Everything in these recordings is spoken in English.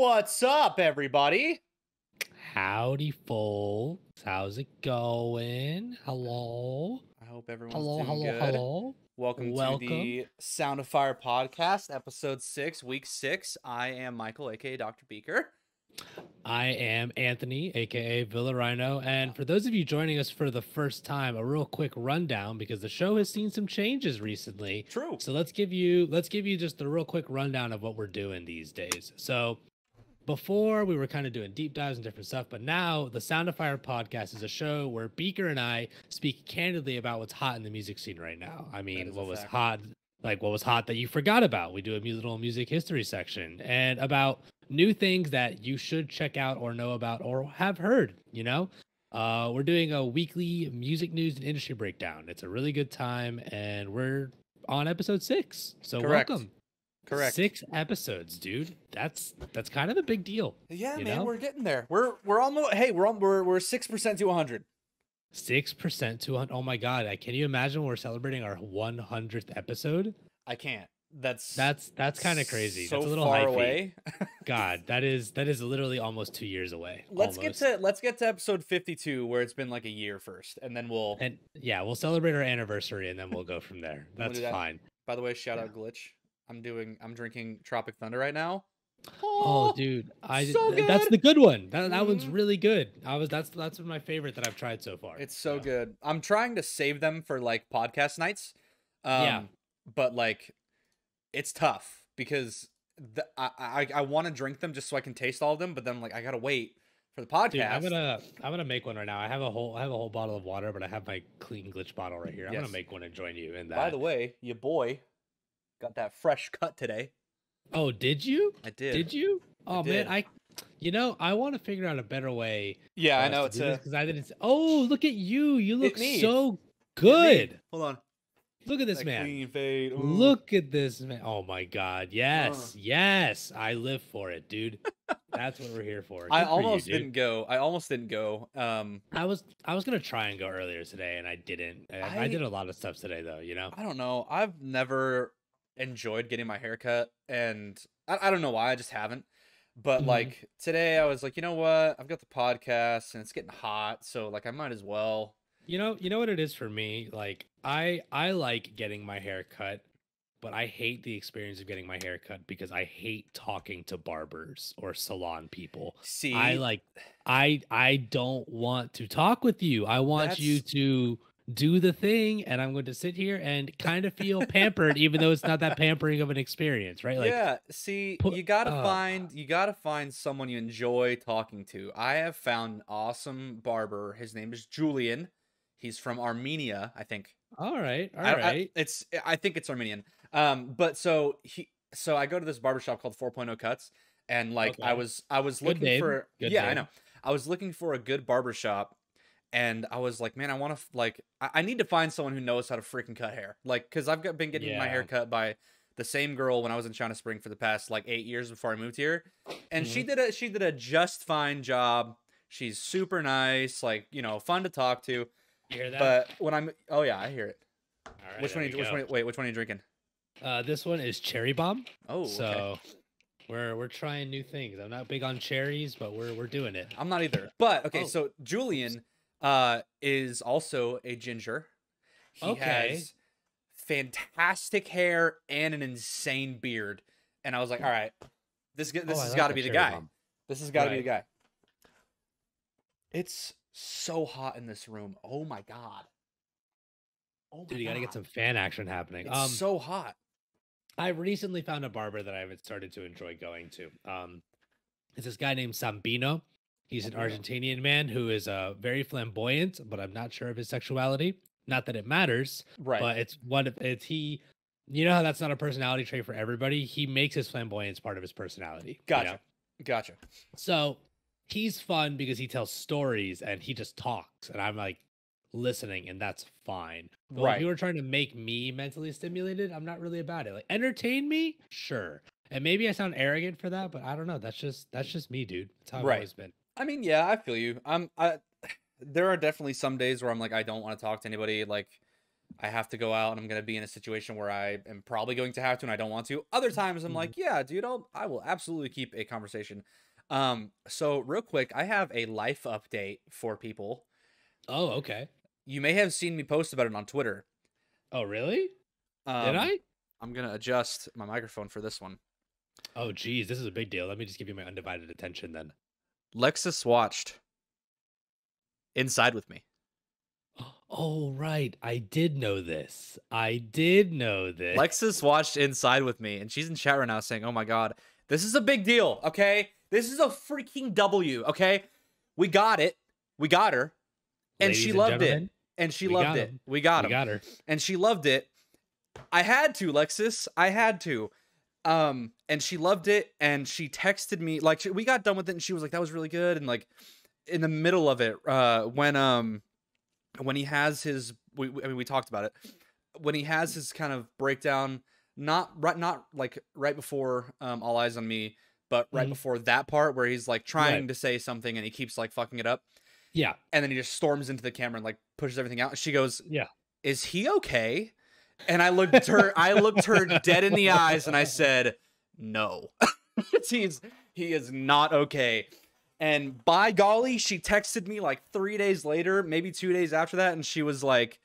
What's up, everybody? Howdy, folks. How's it going? Hello. I hope everyone's doing good. Hello. Welcome to the Sound of Fire podcast, episode 6, week 6. I am Michael, aka DRBEAKER. I am Anthony, aka VILARHINO, and for those of you joining us for the first time, a real quick rundown because the show has seen some changes recently. True. So let's give you just a real quick rundown of what we're doing these days. So before we were kind of doing deep dives and different stuff, but now the Sound of Fire podcast is a show where Beaker and I speak candidly about what's hot in the music scene right now. I mean, what was hot that you forgot about. We do a little music history section and about new things that you should check out or know about or have heard, you know? We're doing a weekly music news and industry breakdown. It's a really good time and we're on episode 6. So welcome. Correct. 6 episodes, dude. That's kind of a big deal. Yeah, man, we're getting there. We're almost we're 6% to 100. 6% to 100. Oh my god, can you imagine when we're celebrating our 100th episode? I can't. That's kind of crazy. So that's a little far high away. God, that is literally almost 2 years away. Let's get to episode 52 where it's been like a year first, and then we'll celebrate our anniversary and then we'll go from there. That's fine. By the way, shout out Glitch. I'm drinking Tropic Thunder right now. Oh, dude, so good. That's the good one. That one's really good. That's my favorite that I've tried so far. It's so good. I'm trying to save them for like podcast nights. But like it's tough because I want to drink them just so I can taste all of them, but then like I gotta wait for the podcast. Dude, I'm gonna make one right now. I have a whole bottle of water, but I have my clean Glitch bottle right here. I'm gonna make one and join you in that. By the way, your boy got that fresh cut today. Oh, did you? I did. Did you? Oh man, I want to figure out a better way. Yeah, I know it's because I didn't. Oh, look at you! You look so good. Hold on. Look at this man. Clean fade. Ooh. Look at this man. Oh my god. Yes. Yes. I live for it, dude. That's what we're here for. I almost didn't go. I was gonna try and go earlier today and I didn't. I did a lot of stuff today though, you know? I don't know. I've never enjoyed getting my hair cut and I don't know why, I just haven't. But like today I was like, you know what? I've got the podcast and it's getting hot, so like I might as well. You know what it is for me? Like I like getting my hair cut, but I hate the experience of getting my hair cut because I hate talking to barbers or salon people. See, I don't want to talk with you. I want you to do the thing, and I'm going to sit here and kind of feel pampered, even though it's not that pampering of an experience, right? Like, yeah. See, you gotta find someone you enjoy talking to. I have found an awesome barber. His name is Julian. He's from Armenia, I think. All right. I think it's Armenian. But so I go to this barbershop called 4.0 Cuts, and like I was looking for I know. I was looking for a good barbershop, and I was like, man, I want to I need to find someone who knows how to freaking cut hair. Like, because I've been getting my hair cut by the same girl when I was in China Spring for the past like 8 years before I moved here, and she did a just fine job. She's super nice, like, you know, fun to talk to. You hear that? But when I hear it. All right, which one are you drinking? This one is Cherry Bomb. Oh, so we're trying new things. I'm not big on cherries, but we're doing it. I'm not either. But okay, so Julian is also a ginger. He has fantastic hair and an insane beard. And I was like, all right, this has got to be the guy. This has got to be the guy. It's so hot in this room. Oh my god. Dude, you gotta get some fan action happening. It's so hot. I recently found a barber that I've started to enjoy going to. It's this guy named Sambino. He's an Argentinian man who is very flamboyant, but I'm not sure of his sexuality. Not that it matters, right? But he. You know how that's not a personality trait for everybody. He makes his flamboyance part of his personality. Gotcha. So he's fun because he tells stories and he just talks, and I'm like listening, and that's fine. But if you were trying to make me mentally stimulated, I'm not really about it. Like, entertain me, sure. And maybe I sound arrogant for that, but I don't know. That's just me, dude. That's how I've always been. I mean, yeah, I feel you. There are definitely some days where I'm like, I don't want to talk to anybody. Like, I have to go out and I'm going to be in a situation where I am probably going to have to and I don't want to. Other times I'm like, yeah, dude, I will absolutely keep a conversation. So real quick, I have a life update for people. Oh, okay. You may have seen me post about it on Twitter. Oh, really? Did I? I'm going to adjust my microphone for this one. Oh, geez, this is a big deal. Let me just give you my undivided attention then. Lexus watched Inside with Me. Oh, right. I did know this. Lexus watched Inside with Me, and she's in chat right now saying, oh my God, this is a big deal, okay? This is a freaking W, okay? We got it. We got her. And she loved it. And she loved it. We got him. We got her. And she loved it. I had to, Lexus. I had to. And she loved it, and she texted me, like, we got done with it, and she was like, that was really good, and, like, in the middle of it, when he has his, I mean, we talked about it, when he has his kind of breakdown, not like right before All Eyes on Me, but right before that part where he's like trying to say something and he keeps like fucking it up. Yeah. And then he just storms into the camera and like pushes everything out. And she goes, yeah, is he okay? And I looked her dead in the eyes and I said, no. He is not okay. And by golly, she texted me like 3 days later, maybe 2 days after that, and she was like,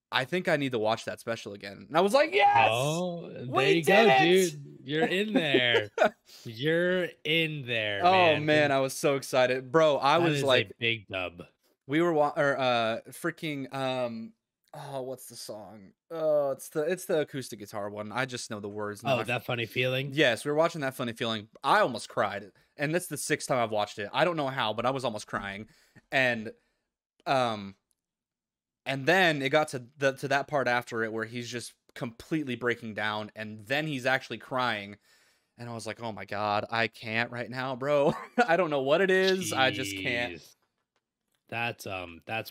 I think I need to watch that special again. And I was like, yes! Oh, there you go, dude. You're in there. You're in there, man. Oh, man, I was so excited. Bro, I was like... a big dub. We were... freaking... oh, what's the song? Oh, it's the acoustic guitar one. I just know the words. Oh, That Funny Feeling? Yes, we were watching That Funny Feeling. I almost cried. And that's the 6th time I've watched it. I don't know how, but I was almost crying. And then it got to that part after it where he's just completely breaking down, and then he's actually crying. And I was like, oh my God, I can't right now, bro. I don't know what it is. Jeez. I just can't. That's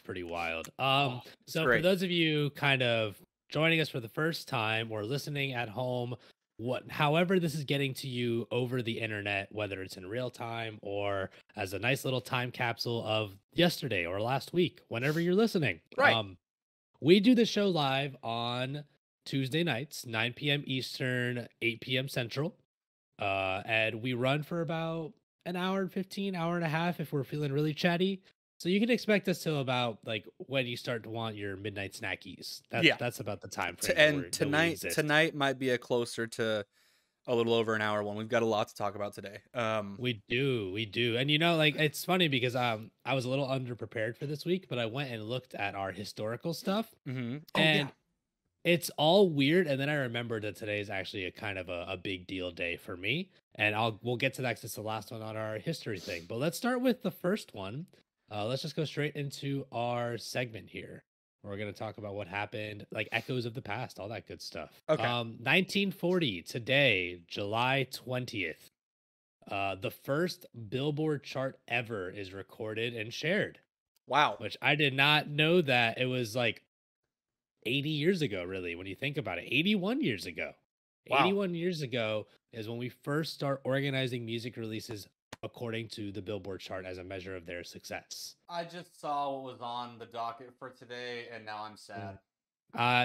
pretty wild. So great. For those of you kind of joining us for the first time or listening at home, however this is getting to you over the internet, whether it's in real time or as a nice little time capsule of yesterday or last week, whenever you're listening. Right. We do the show live on Tuesday nights, 9 p.m. Eastern, 8 p.m. Central. And we run for about an hour and 15, hour and a half if we're feeling really chatty. So you can expect us till about like when you start to want your midnight snackies. That's about the time frame. And tonight might be a closer to a little over an hour one. We've got a lot to talk about today. We do. And you know, like it's funny because I was a little underprepared for this week, but I went and looked at our historical stuff. Mm-hmm. And it's all weird. And then I remembered that today is actually a kind of a big deal day for me. And we'll get to that because it's the last one on our history thing. But let's start with the first one. Let's just go straight into our segment here. We're going to talk about what happened, like echoes of the past, all that good stuff. Okay. 1940, today, July 20th. The first Billboard chart ever is recorded and shared. Wow. Which I did not know that it was like 80 years ago, really, when you think about it. 81 years ago. Wow. 81 years ago is when we first start organizing music releases according to the Billboard chart as a measure of their success. I just saw what was on the docket for today, and now I'm sad.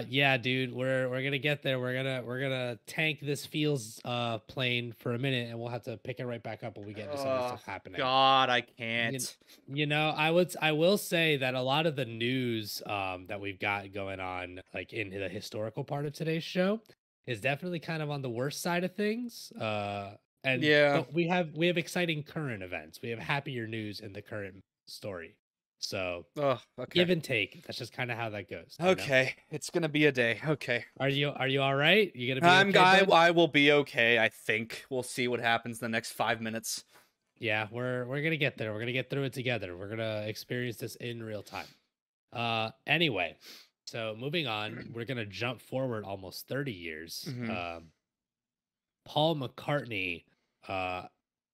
Yeah, dude, we're gonna get there. We're gonna tank this feels plane for a minute, and we'll have to pick it right back up when we get into some of the stuff happening. God, I can't. You know, I will say that a lot of the news that we've got going on, like in the historical part of today's show, is definitely kind of on the worst side of things. And but we have exciting current events. We have happier news in the current story. So give and take. That's just kind of how that goes. Okay, know? It's gonna be a day. Okay. Are you all right? You gonna be okay? I will be okay. I think we'll see what happens in the next 5 minutes. Yeah, we're gonna get there. We're gonna get through it together. We're gonna experience this in real time. Anyway, so moving on, we're gonna jump forward almost 30 years. Mm-hmm. Paul McCartney.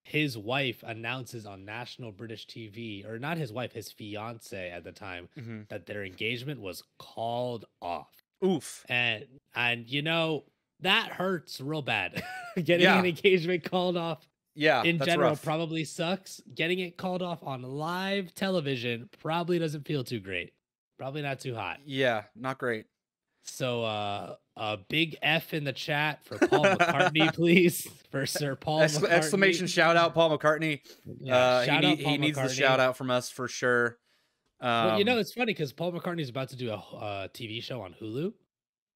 His wife announces on national British TV, or not his wife, his fiance at the time, that their engagement was called off. Oof. And you know, that hurts real bad. Getting an engagement called off in general probably sucks. Getting it called off on live television probably doesn't feel too great. Probably not too hot. Yeah, not great. So a big F in the chat for Paul McCartney, please. For Sir Paul McCartney. Exclamation shout out Paul McCartney. Yeah, shout out Paul he needs McCartney. the shout out from us for sure. Well, you know, it's funny because Paul McCartney is about to do a TV show on Hulu.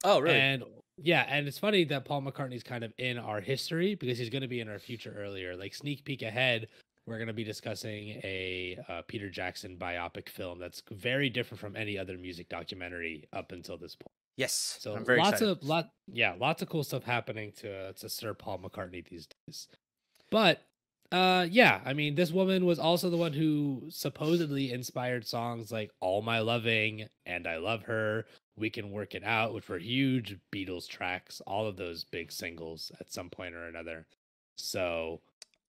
Oh, really? And yeah, and it's funny that Paul McCartney's kind of in our history because he's going to be in our future earlier. Like sneak peek ahead, we're going to be discussing a Peter Jackson biopic film that's very different from any other music documentary up until this point. Yes, so I'm very excited. Lots of cool stuff happening to Sir Paul McCartney these days. But yeah, I mean, this woman was also the one who supposedly inspired songs like All My Loving and I Love Her, We Can Work It Out, which were huge Beatles tracks, all of those big singles at some point or another. So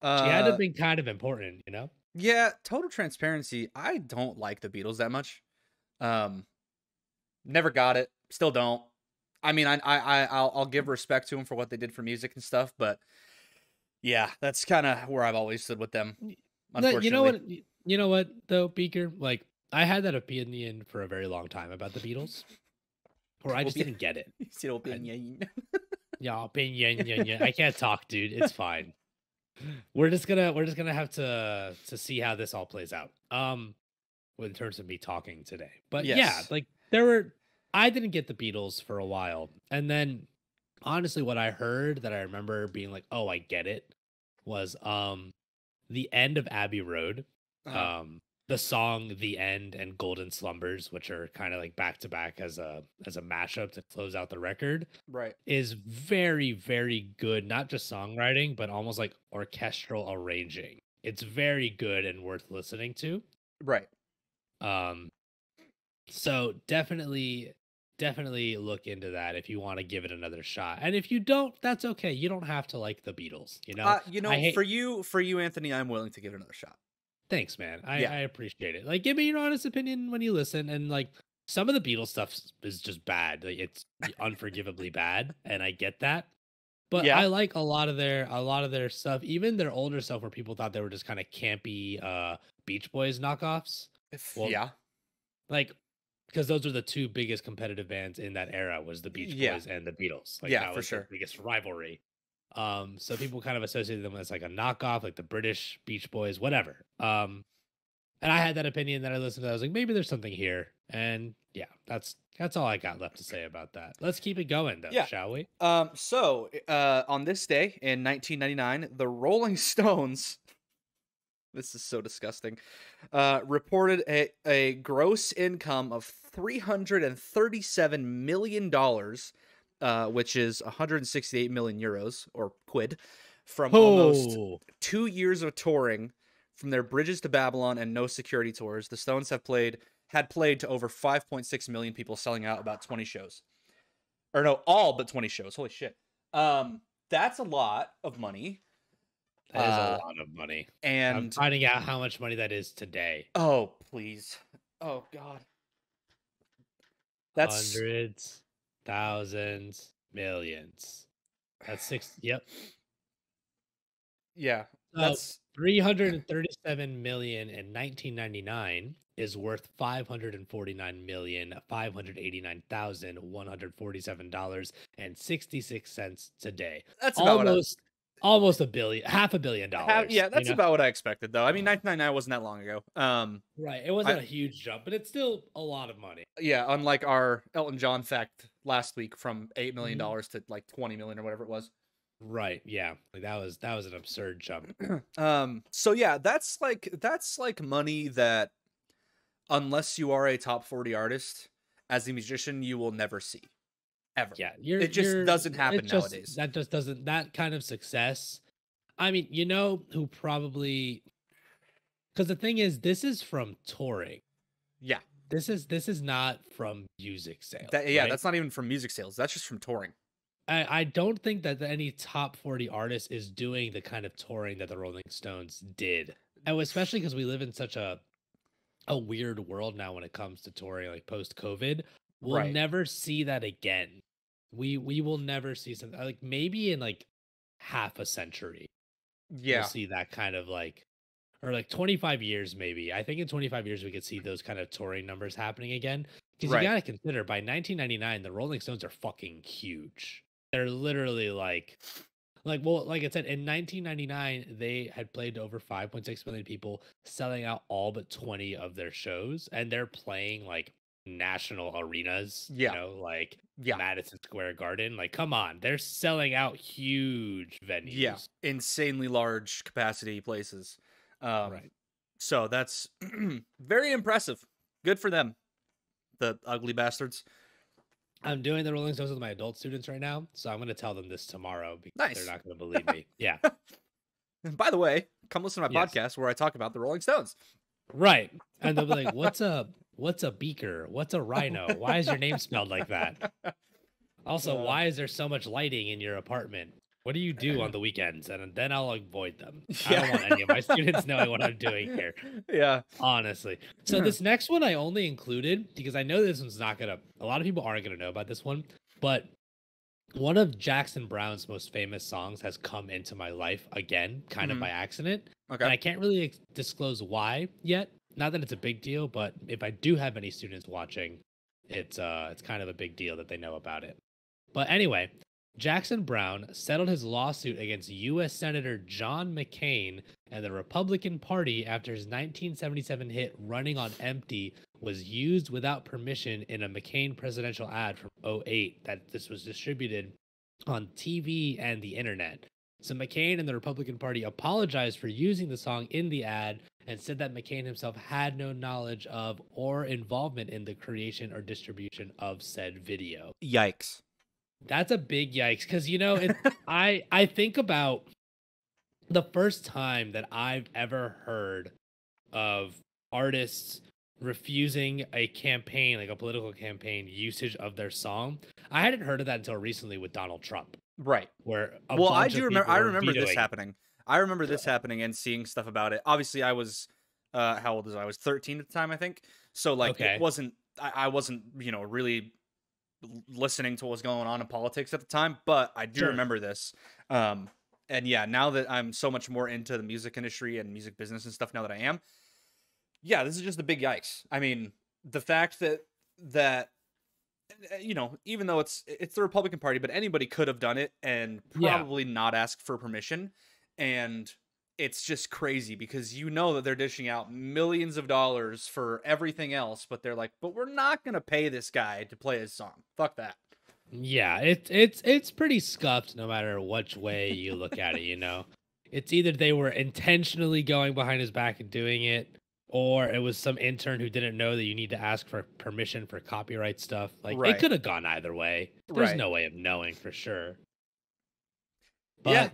she had to have been kind of important, you know? Yeah, total transparency. I don't like the Beatles that much. Never got it. Still don't. I mean, I'll give respect to them for what they did for music and stuff, but yeah, that's kind of where I've always stood with them. Unfortunately, you know what though, Beaker? Like, I had that opinion for a very long time about the Beatles, where I just didn't get it. Yeah, opinion. I can't talk, dude. It's fine. We're just gonna have to see how this all plays out. In terms of me talking today, but yes. Yeah, like I didn't get the Beatles for a while, and then honestly, what I heard that I remember being like, "Oh, I get it," was the end of Abbey Road, the song "The End" and "Golden Slumbers," which are kind of like back to back as a mashup to close out the record. Right, is very, very good. Not just songwriting, but almost like orchestral arranging. It's very good and worth listening to. Right. So definitely look into that if you want to give it another shot. And if you don't, that's okay. You don't have to like the Beatles, you know? For you, Anthony, I'm willing to give it another shot. Thanks, man. I appreciate it. Like, give me your honest opinion when you listen. And like, some of the Beatles stuff is just bad. Like, it's unforgivably bad, and I get that. But yeah. I like a lot of their stuff, even their older stuff, where people thought they were just kind of campy Beach Boys knockoffs. Yeah, like, because those are the two biggest competitive bands in that era, was the Beach Boys and the Beatles. Like, yeah, for sure, the biggest rivalry. So people kind of associated them as like a knockoff, like the British Beach Boys, whatever. And I had that opinion that I listened to. I was like, maybe there's something here. And yeah, that's all I got left to say about that. Let's keep it going though, shall we? So on this day in 1999, the Rolling Stones, this is so disgusting, reported a gross income of $337 million, which is 168 million euros or quid, from almost 2 years of touring. From their Bridges to Babylon and No Security tours, the Stones had played to over 5.6 million people, selling out about 20 shows. Or no, all but 20 shows. Holy shit. That's a lot of money. That is a lot of money. And I'm finding out how much money that is today. Oh, please. Oh, God. That's hundreds, thousands, millions. That's six. Yep. Yeah. That's 337 million in 1999 is worth $549,589,147.66 today. That's about almost $1 billion, $500 million. Yeah, that's about what I expected, though. I mean, 1999 wasn't that long ago. Right, it wasn't a huge jump, but it's still a lot of money. Yeah, unlike our Elton John fact last week from $8 million to like 20 million or whatever it was. Right, yeah, like that was an absurd jump. So yeah, that's like money that, unless you are a top 40 artist, as a musician, you will never see, ever. Yeah, it just doesn't happen nowadays. That just doesn't. That kind of success. I mean, you know who probably? Because the thing is, this is from touring. Yeah, this is not from music sales. Right? That's not even from music sales. That's just from touring. I don't think that any top 40 artist is doing the kind of touring that the Rolling Stones did. And especially because we live in such a weird world now when it comes to touring, like post-COVID. We'll never see that again. We will never see something like, maybe in like half a century. Yeah. We'll see that kind of like, or like 25 years maybe. I think in 25 years we could see those kind of touring numbers happening again. Because you got to consider by 1999, the Rolling Stones are fucking huge. They're literally like I said, in 1999, they had played to over 5.6 million people, selling out all but 20 of their shows, and they're playing like national arenas, you know, like Madison Square Garden. Like, come on, they're selling out huge venues. Yeah, insanely large capacity places. Right. So that's very impressive. Good for them, the ugly bastards. I'm doing the Rolling Stones with my adult students right now, so I'm going to tell them this tomorrow because they're not going to believe me. Yeah. And by the way, come listen to my podcast where I talk about the Rolling Stones. Right. And they'll be like, what's a beaker? What's a rhino? Why is your name spelled like that? Also, why is there so much lighting in your apartment? What do you do on the weekends? And then I'll avoid them. I don't want any of my students knowing what I'm doing here. Yeah. Honestly. So this next one I only included because I know this one's not going to, a lot of people aren't going to know about this one, but one of Jackson Browne's most famous songs has come into my life again, kind of by accident. Okay. And I can't really disclose why yet. Not that it's a big deal, but if I do have any students watching, it's kind of a big deal that they know about it. But anyway, Jackson Browne settled his lawsuit against U.S. Senator John McCain and the Republican Party after his 1977 hit Running on Empty was used without permission in a McCain presidential ad from 2008 that this was distributed on TV and the internet. So McCain and the Republican Party apologized for using the song in the ad and said that McCain himself had no knowledge of or involvement in the creation or distribution of said video. Yikes. That's a big yikes because, you know, I think about the first time that I've ever heard of artists refusing a campaign, like a political campaign, usage of their song. I hadn't heard of that until recently with Donald Trump. Right. Where I remember this happening. I remember this happening and seeing stuff about it. Obviously, I was how old was I? I was 13 at the time, I think. So like it wasn't I wasn't, you know, really listening to what was going on in politics at the time, but I do remember this. And yeah, now that I'm so much more into the music industry and music business and stuff now that I am, yeah, this is just a big yikes. I mean, the fact that you know, even though it's the Republican Party, but anybody could have done it and probably not asked for permission. And it's just crazy because you know that they're dishing out millions of dollars for everything else, but they're like, but we're not going to pay this guy to play his song. Fuck that. Yeah, it's pretty scuffed no matter which way you look at it, you know. It's either they were intentionally going behind his back and doing it, or it was some intern who didn't know that you need to ask for permission for copyright stuff. Like it could have gone either way. There's no way of knowing for sure. But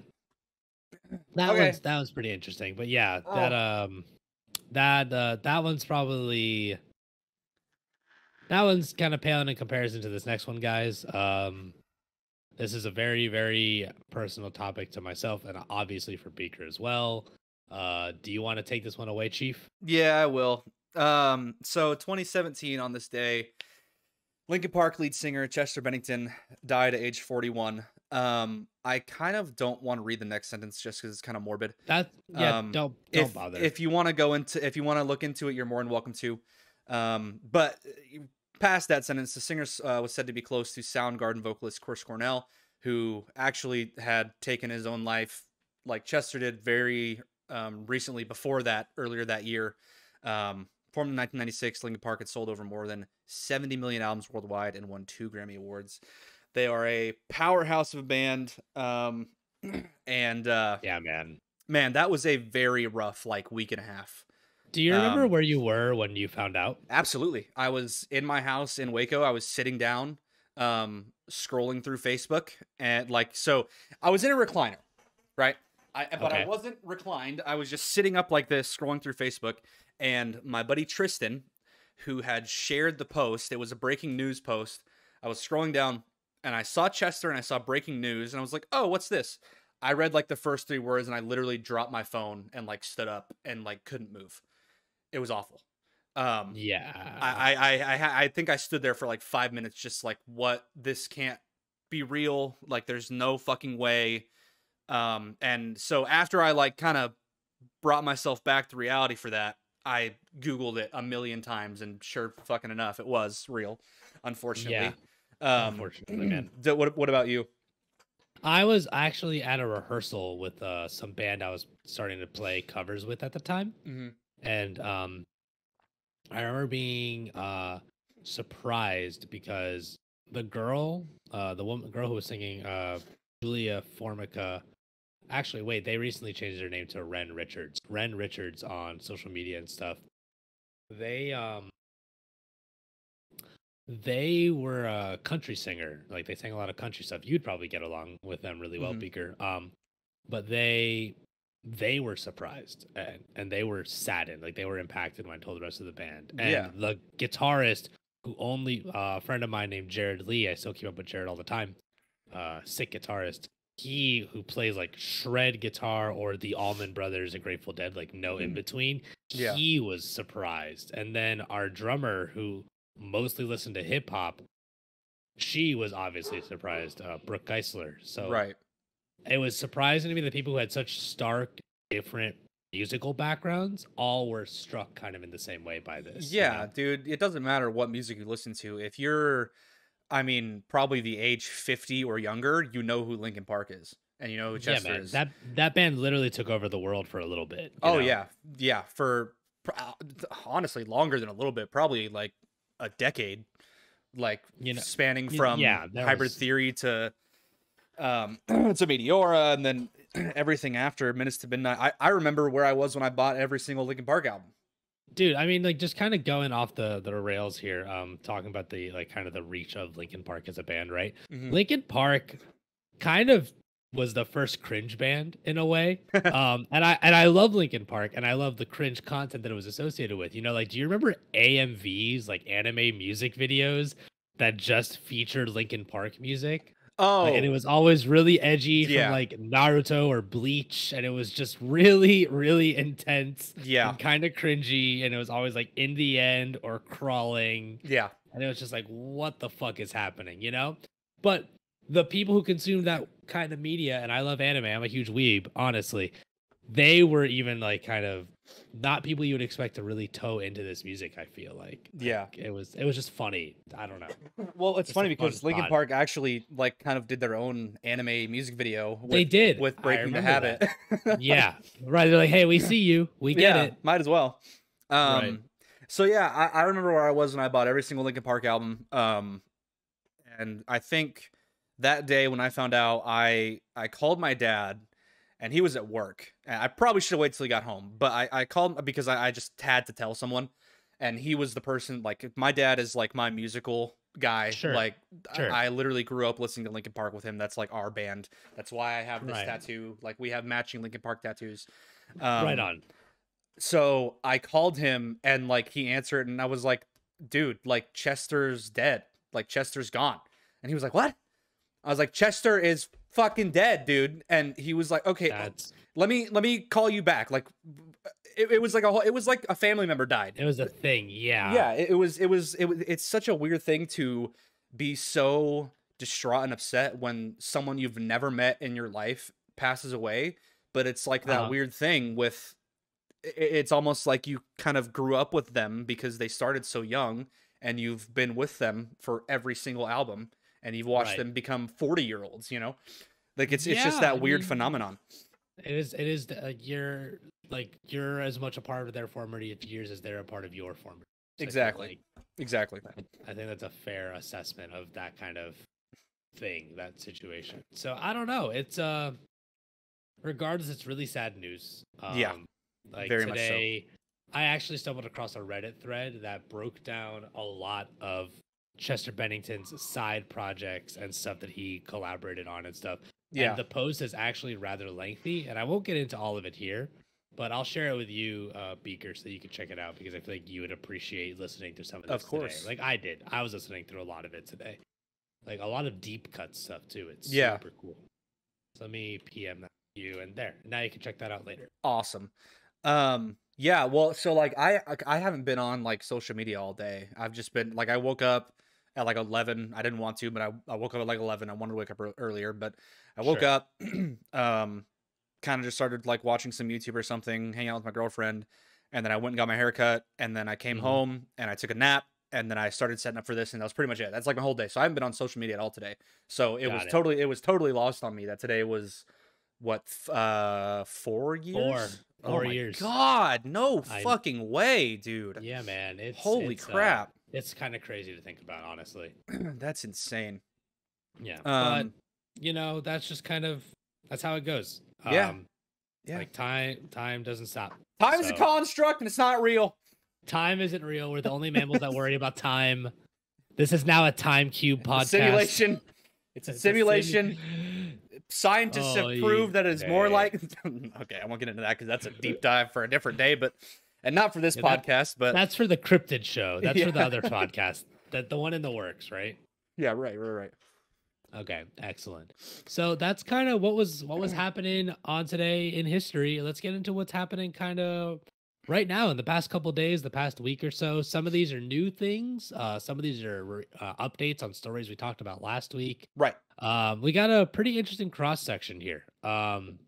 that was pretty interesting. But yeah, that one's probably that one's kind of paling in comparison to this next one, guys. This is a very, very personal topic to myself and obviously for Beaker as well. Do you want to take this one away, Chief? Yeah, I will. So 2017 on this day, Linkin Park lead singer Chester Bennington died at age 41. I kind of don't want to read the next sentence just because it's kind of morbid. Don't bother. If you want to look into it, you're more than welcome to. But past that sentence, the singer was said to be close to Soundgarden vocalist Chris Cornell, who actually had taken his own life, like Chester did very recently. Earlier that year, formed in 1996, Linkin Park had sold over more than 70 million albums worldwide and won 2 Grammy Awards. They are a powerhouse of a band. And yeah, man, that was a very rough week and a half. Do you remember where you were when you found out? Absolutely. I was in my house in Waco. I was sitting down, scrolling through Facebook, and so I was in a recliner, right? But I wasn't reclined. I was just sitting up like this, scrolling through Facebook, and my buddy Tristan, who had shared the post, it was a breaking news post. I was scrolling down, and I saw Chester, and I saw breaking news, and I was like, oh, what's this? I read the first 3 words, and I literally dropped my phone and stood up and couldn't move. It was awful. Yeah. I think I stood there for 5 minutes, just what? This can't be real. There's no fucking way. And so after I kind of brought myself back to reality for that, I Googled it a million times, and sure fucking enough, it was real, unfortunately. Yeah, unfortunately, man. What about you? I was actually at a rehearsal with some band I was starting to play covers with at the time. And I remember being surprised because the girl who was singing, Julia Formica. Actually, wait, they recently changed their name to Ren Richards. Ren Richards on social media and stuff. They were a country singer. Like, they sang a lot of country stuff. You'd probably get along with them really well, Beaker. But they were surprised, and they were saddened. Like, they were impacted when I told the rest of the band. And the guitarist, who only a friend of mine named Jared Lee, I still keep up with Jared all the time, sick guitarist. He who plays like shred guitar or the Allman Brothers, a Grateful Dead, like no in between. He was surprised. And then our drummer, who mostly listened to hip hop, she was obviously surprised. Brooke Geisler. So it was surprising to me that people who had such stark, different musical backgrounds all were struck kind of in the same way by this. Yeah, you know? Dude, it doesn't matter what music you listen to. If you're, I mean, probably the age 50 or younger, you know who Linkin Park is, and you know who Chester is. That band literally took over the world for a little bit. Oh know? Yeah, for honestly longer than a little bit, probably like a decade, like spanning from Hybrid Theory to Meteora, and then everything after Minutes to Midnight. I remember where I was when I bought every single Linkin Park album. Dude, I mean, like, just kind of going off the rails here, talking about the like kind of the reach of Linkin Park as a band, right? Linkin Park kind of was the first cringe band in a way. And I love Linkin Park, and I love the cringe content that it was associated with. You know, like, do you remember AMVs, like anime music videos that just featured Linkin Park music? Oh, and it was always really edgy from like Naruto or Bleach, and it was just really, really intense, and kind of cringy, and it was always like In the End or Crawling, and it was just like, what the fuck is happening, you know? But the people who consume that kind of media, and I love anime, I'm a huge weeb, honestly, they were even like kind of not people you would expect to really toe into this music. I feel like it was just funny. I don't know. Well, it's funny because Linkin Park actually like kind of did their own anime music video. They did with Breaking the Habit. Yeah, right. They're like, hey, we see you, we get it. Might as well. So yeah, I remember where I was when I bought every single Linkin Park album. And I think that day when I found out, I called my dad. And he was at work. And I probably should have waited till he got home. But I called him because I just had to tell someone. And he was the person, like, my dad is, like, my musical guy. I literally grew up listening to Linkin Park with him. That's, like, our band. That's why I have this tattoo. Like, we have matching Linkin Park tattoos. Right on. So I called him, and, like, he answered. And I was like, dude, like, Chester's dead. Like, Chester's gone. And he was like, what? I was like, Chester is fucking dead, dude. And he was like, okay, let me call you back. Like, it was like a family member died. It was a thing. It's such a weird thing to be so distraught and upset when someone you've never met in your life passes away. But it's like that weird thing with, it's almost like you kind of grew up with them because they started so young and you've been with them for every single album. And you've watched them become 40-year-olds, you know, like it's just that weird phenomenon. It is. You're as much a part of their formative years as they're a part of your formative. Exactly. Exactly. I think that's a fair assessment of that kind of thing, that situation. So I don't know. It's regardless, it's really sad news. Like very today, much so. I actually stumbled across a Reddit thread that broke down a lot of Chester Bennington's side projects and stuff that he collaborated on and stuff. And the post is actually rather lengthy, and I won't get into all of it here, but I'll share it with you, Beaker, so you can check it out because I feel like you would appreciate listening to some of this. Of course. Today. Like I did. I was listening through a lot of it today. Like a lot of deep cut stuff too. It's super cool. So let me PM that to you, and there. Now you can check that out later. Awesome. Yeah, well, so like I haven't been on like social media all day. I've just been like, I woke up at like 11. I didn't want to, but I woke up at like 11. I wanted to wake up earlier, but I woke up, kind of just started like watching some YouTube or something, hang out with my girlfriend. and then I went and got my haircut, and then I came home and I took a nap, and then I started setting up for this, and that was pretty much it. That's like my whole day. So I haven't been on social media at all today. So it was totally lost on me that today was what 4 years? 4 years. God, no fucking way, dude. Yeah, man. Holy crap. It's kind of crazy to think about, honestly. That's insane. Yeah. But you know, that's just that's how it goes. Yeah. Like time doesn't stop. Time is a construct and it's not real. Time isn't real. We're the only mammals that worry about time. This is now a time cube podcast. Simulation. It's a simulation. Scientists have proved that it's more like. Okay, I won't get into that because that's a deep dive for a different day, and not for this podcast. But that's for the cryptid show. That's for the other podcast. The one in the works, right? Yeah, right. Okay, excellent. So that's kind of what was happening on today in history. Let's get into what's happening kind of right now in the past couple of days, the past week or so. Some of these are new things. Some of these are updates on stories we talked about last week. Right. We got a pretty interesting cross section here. I'm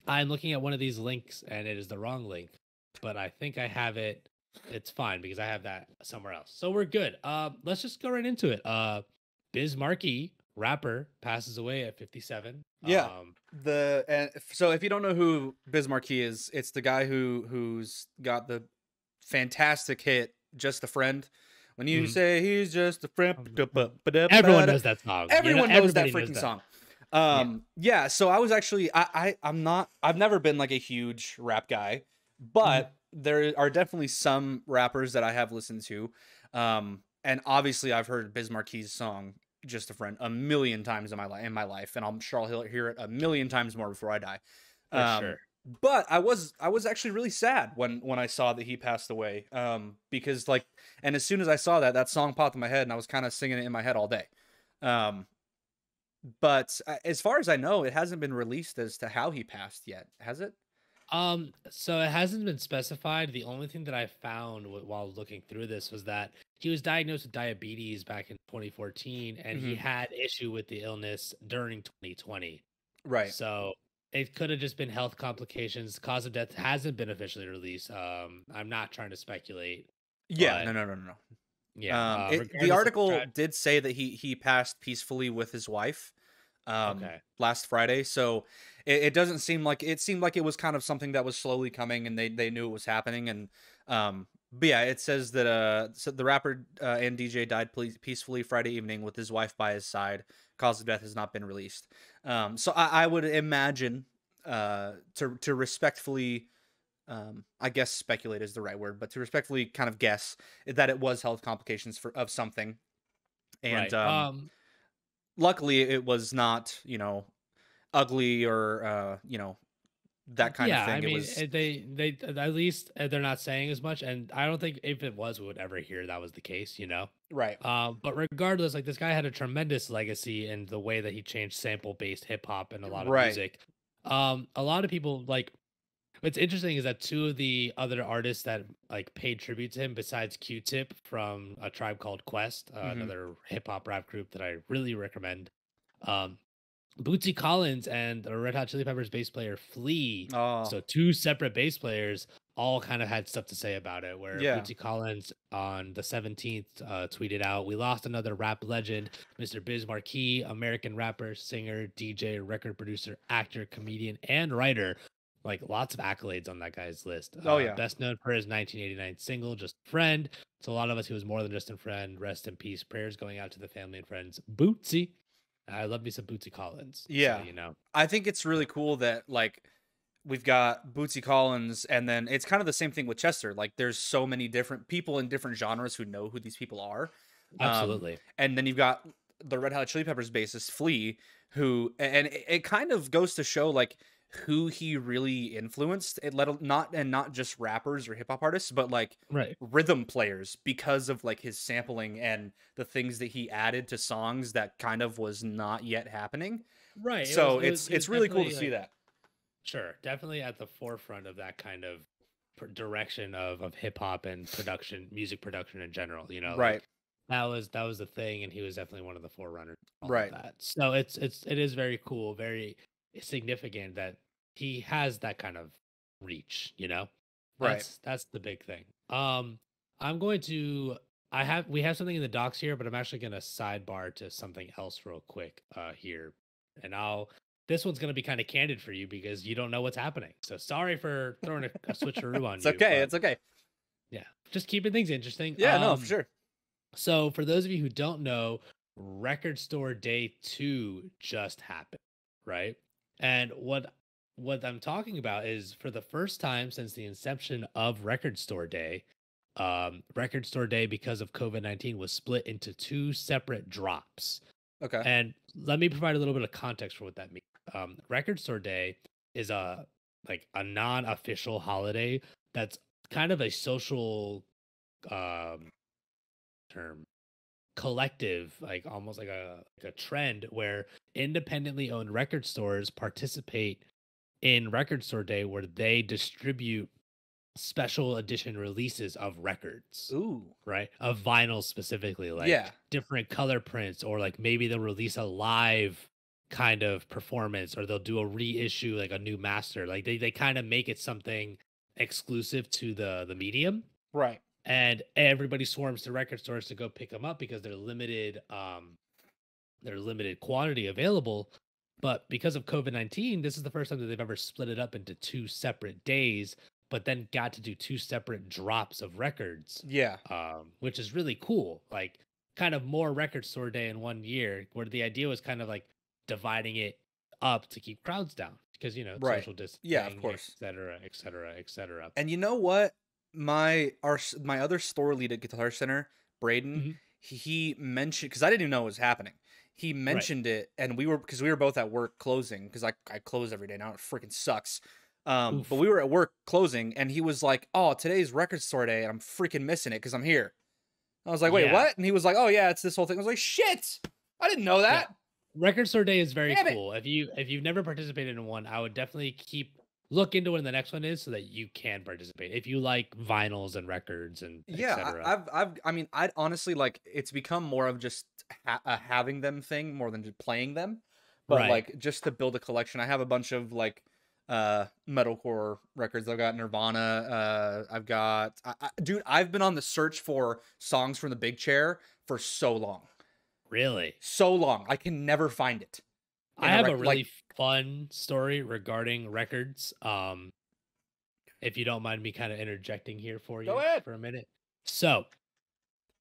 looking at one of these links and it is the wrong link, but I think I have it. It's fine because I have that somewhere else. So we're good. Let's just go right into it. Biz Markie, rapper, passes away at 57. Yeah. So if you don't know who Biz Markie is, it's the guy who's got the fantastic hit "Just a Friend." When you say he's just a friend, everyone knows that song. Everyone knows that freaking song. Yeah. So I was actually I've never been like a huge rap guy, but there are definitely some rappers that I have listened to, and obviously I've heard Biz Markie's song "Just a Friend" a million times in my life, and I'm sure I'll hear it a million times more before I die. For sure. But I was actually really sad when I saw that he passed away, because and as soon as I saw that song popped in my head, and I was kind of singing it in my head all day. But as far as I know, it hasn't been released as to how he passed yet, has it? So it hasn't been specified. The only thing that I found while looking through this was that he was diagnosed with diabetes back in 2014, and he had issue with the illness during 2020. Right. So it could have just been health complications. Cause of death hasn't been officially released. I'm not trying to speculate. Yeah, no. Yeah. The article did say that he passed peacefully with his wife. Last Friday. So it doesn't seem like it seemed like it was kind of something that was slowly coming, and they knew it was happening. And but yeah, it says that so the rapper and DJ died peacefully Friday evening with his wife by his side. Cause of death has not been released. So I would imagine to respectfully, I guess speculate is the right word, but to respectfully kind of guess that it was health complications of something. And luckily it was not, ugly or that kind of thing. I mean, they at least they're not saying as much, and I don't think if it was, we would ever hear that was the case, Right. But regardless, like, this guy had a tremendous legacy in the way that he changed sample-based hip-hop and a lot of music. A lot of people, like, what's interesting is that two of the other artists that like paid tribute to him, besides Q-Tip from A Tribe Called Quest, another hip-hop rap group that I really recommend, Bootsy Collins and the Red Hot Chili Peppers bass player Flea. So two separate bass players all kind of had stuff to say about it, where Bootsy Collins on the 17th tweeted out, "We lost another rap legend, Mr. Biz Markie, American rapper, singer, DJ, record producer, actor, comedian, and writer." Like, lots of accolades on that guy's list. Best known for his 1989 single, Just a Friend. To a lot of us, he was more than just a friend. Rest in peace. Prayers going out to the family and friends. Bootsy. I love me some Bootsy Collins. Yeah. So, I think it's really cool that, like, we've got Bootsy Collins, and then it's kind of the same thing with Chester. Like, there's so many different people in different genres who know who these people are. Absolutely. And then you've got the Red Hot Chili Peppers bassist Flea, who, and it kind of goes to show, like, who he really influenced. Not just rappers or hip hop artists, but like rhythm players, because of like his sampling and the things that he added to songs that kind of was not yet happening. Right. So it's really cool to see that. Sure, definitely at the forefront of that kind of direction of hip hop and music production in general. Right. Like, that was the thing, and he was definitely one of the forerunners. Right. Of that. So it is very cool, very significant that he has that kind of reach, Right. That's the big thing. I'm going to we have something in the docs here, but I'm actually going to sidebar to something else real quick here. And this one's going to be kind of candid for you because you don't know what's happening. So sorry for throwing a switcheroo on It's you. okay. It's okay. Yeah. Just keeping things interesting. Yeah, no, for sure. So for those of you who don't know, Record Store Day 2 just happened, right? And what I'm talking about is for the first time since the inception of Record Store Day, Record Store Day, because of COVID-19, was split into 2 separate drops. Okay. And let me provide a little bit of context for what that means. Record Store Day is a non-official holiday that's kind of a social term, collective, like almost like a trend where independently owned record stores participate in Record Store Day, where they distribute special edition releases of records. Ooh. Right? Of vinyl specifically, like different color prints, or like maybe they'll release a live kind of performance, or they'll do a reissue, like a new master. Like they kind of make it something exclusive to the medium. Right. And everybody swarms to record stores to go pick them up because they're limited quantity available. But because of COVID-19, this is the first time that they've ever split it up into 2 separate days, but then got to do 2 separate drops of records. Yeah. Which is really cool. Like kind of more Record Store Day in 1 year, where the idea was kind of like dividing it up to keep crowds down because, social distancing, of course, et cetera, et cetera, et cetera. And you know what? My other store lead at Guitar Center, Braden, he mentioned, because I didn't even know it was happening. He mentioned it, and we were both at work closing, because I close every day now. It freaking sucks. But we were at work closing, and he was like, "Oh, today's Record Store Day, and I'm freaking missing it because I'm here." I was like, "Wait, what?" And he was like, "Oh yeah, it's this whole thing." I was like, "Shit, I didn't know that." Yeah. Record Store Day is very cool. If you've never participated in one, I would definitely look into when the next one is so that you can participate if you like vinyls and records and etc. I'd honestly, like, it's become more of just a having them thing more than just playing them, but like just to build a collection. I have a bunch of like metalcore records. I've got Nirvana. I've got dude, I've been on the search for songs from the Big Chair for so long. Really? So long. I can never find it. I have a really fun story regarding records. If you don't mind me kind of interjecting here for you for a minute. So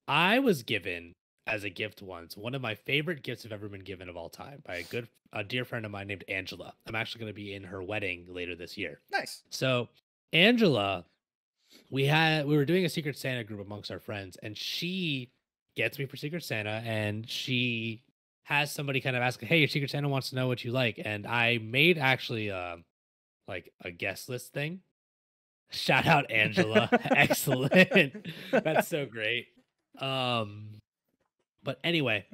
I was given as a gift once one of my favorite gifts I've ever been given of all time by a dear friend of mine named Angela. I'm actually going to be in her wedding later this year. Nice. So Angela, we were doing a Secret Santa group amongst our friends, and she gets me for Secret Santa, and she has somebody kind of ask, "Hey, your Secret Santa wants to know what you like," and I made actually like a guest list thing. Shout out Angela. Excellent. That's so great. But anyway,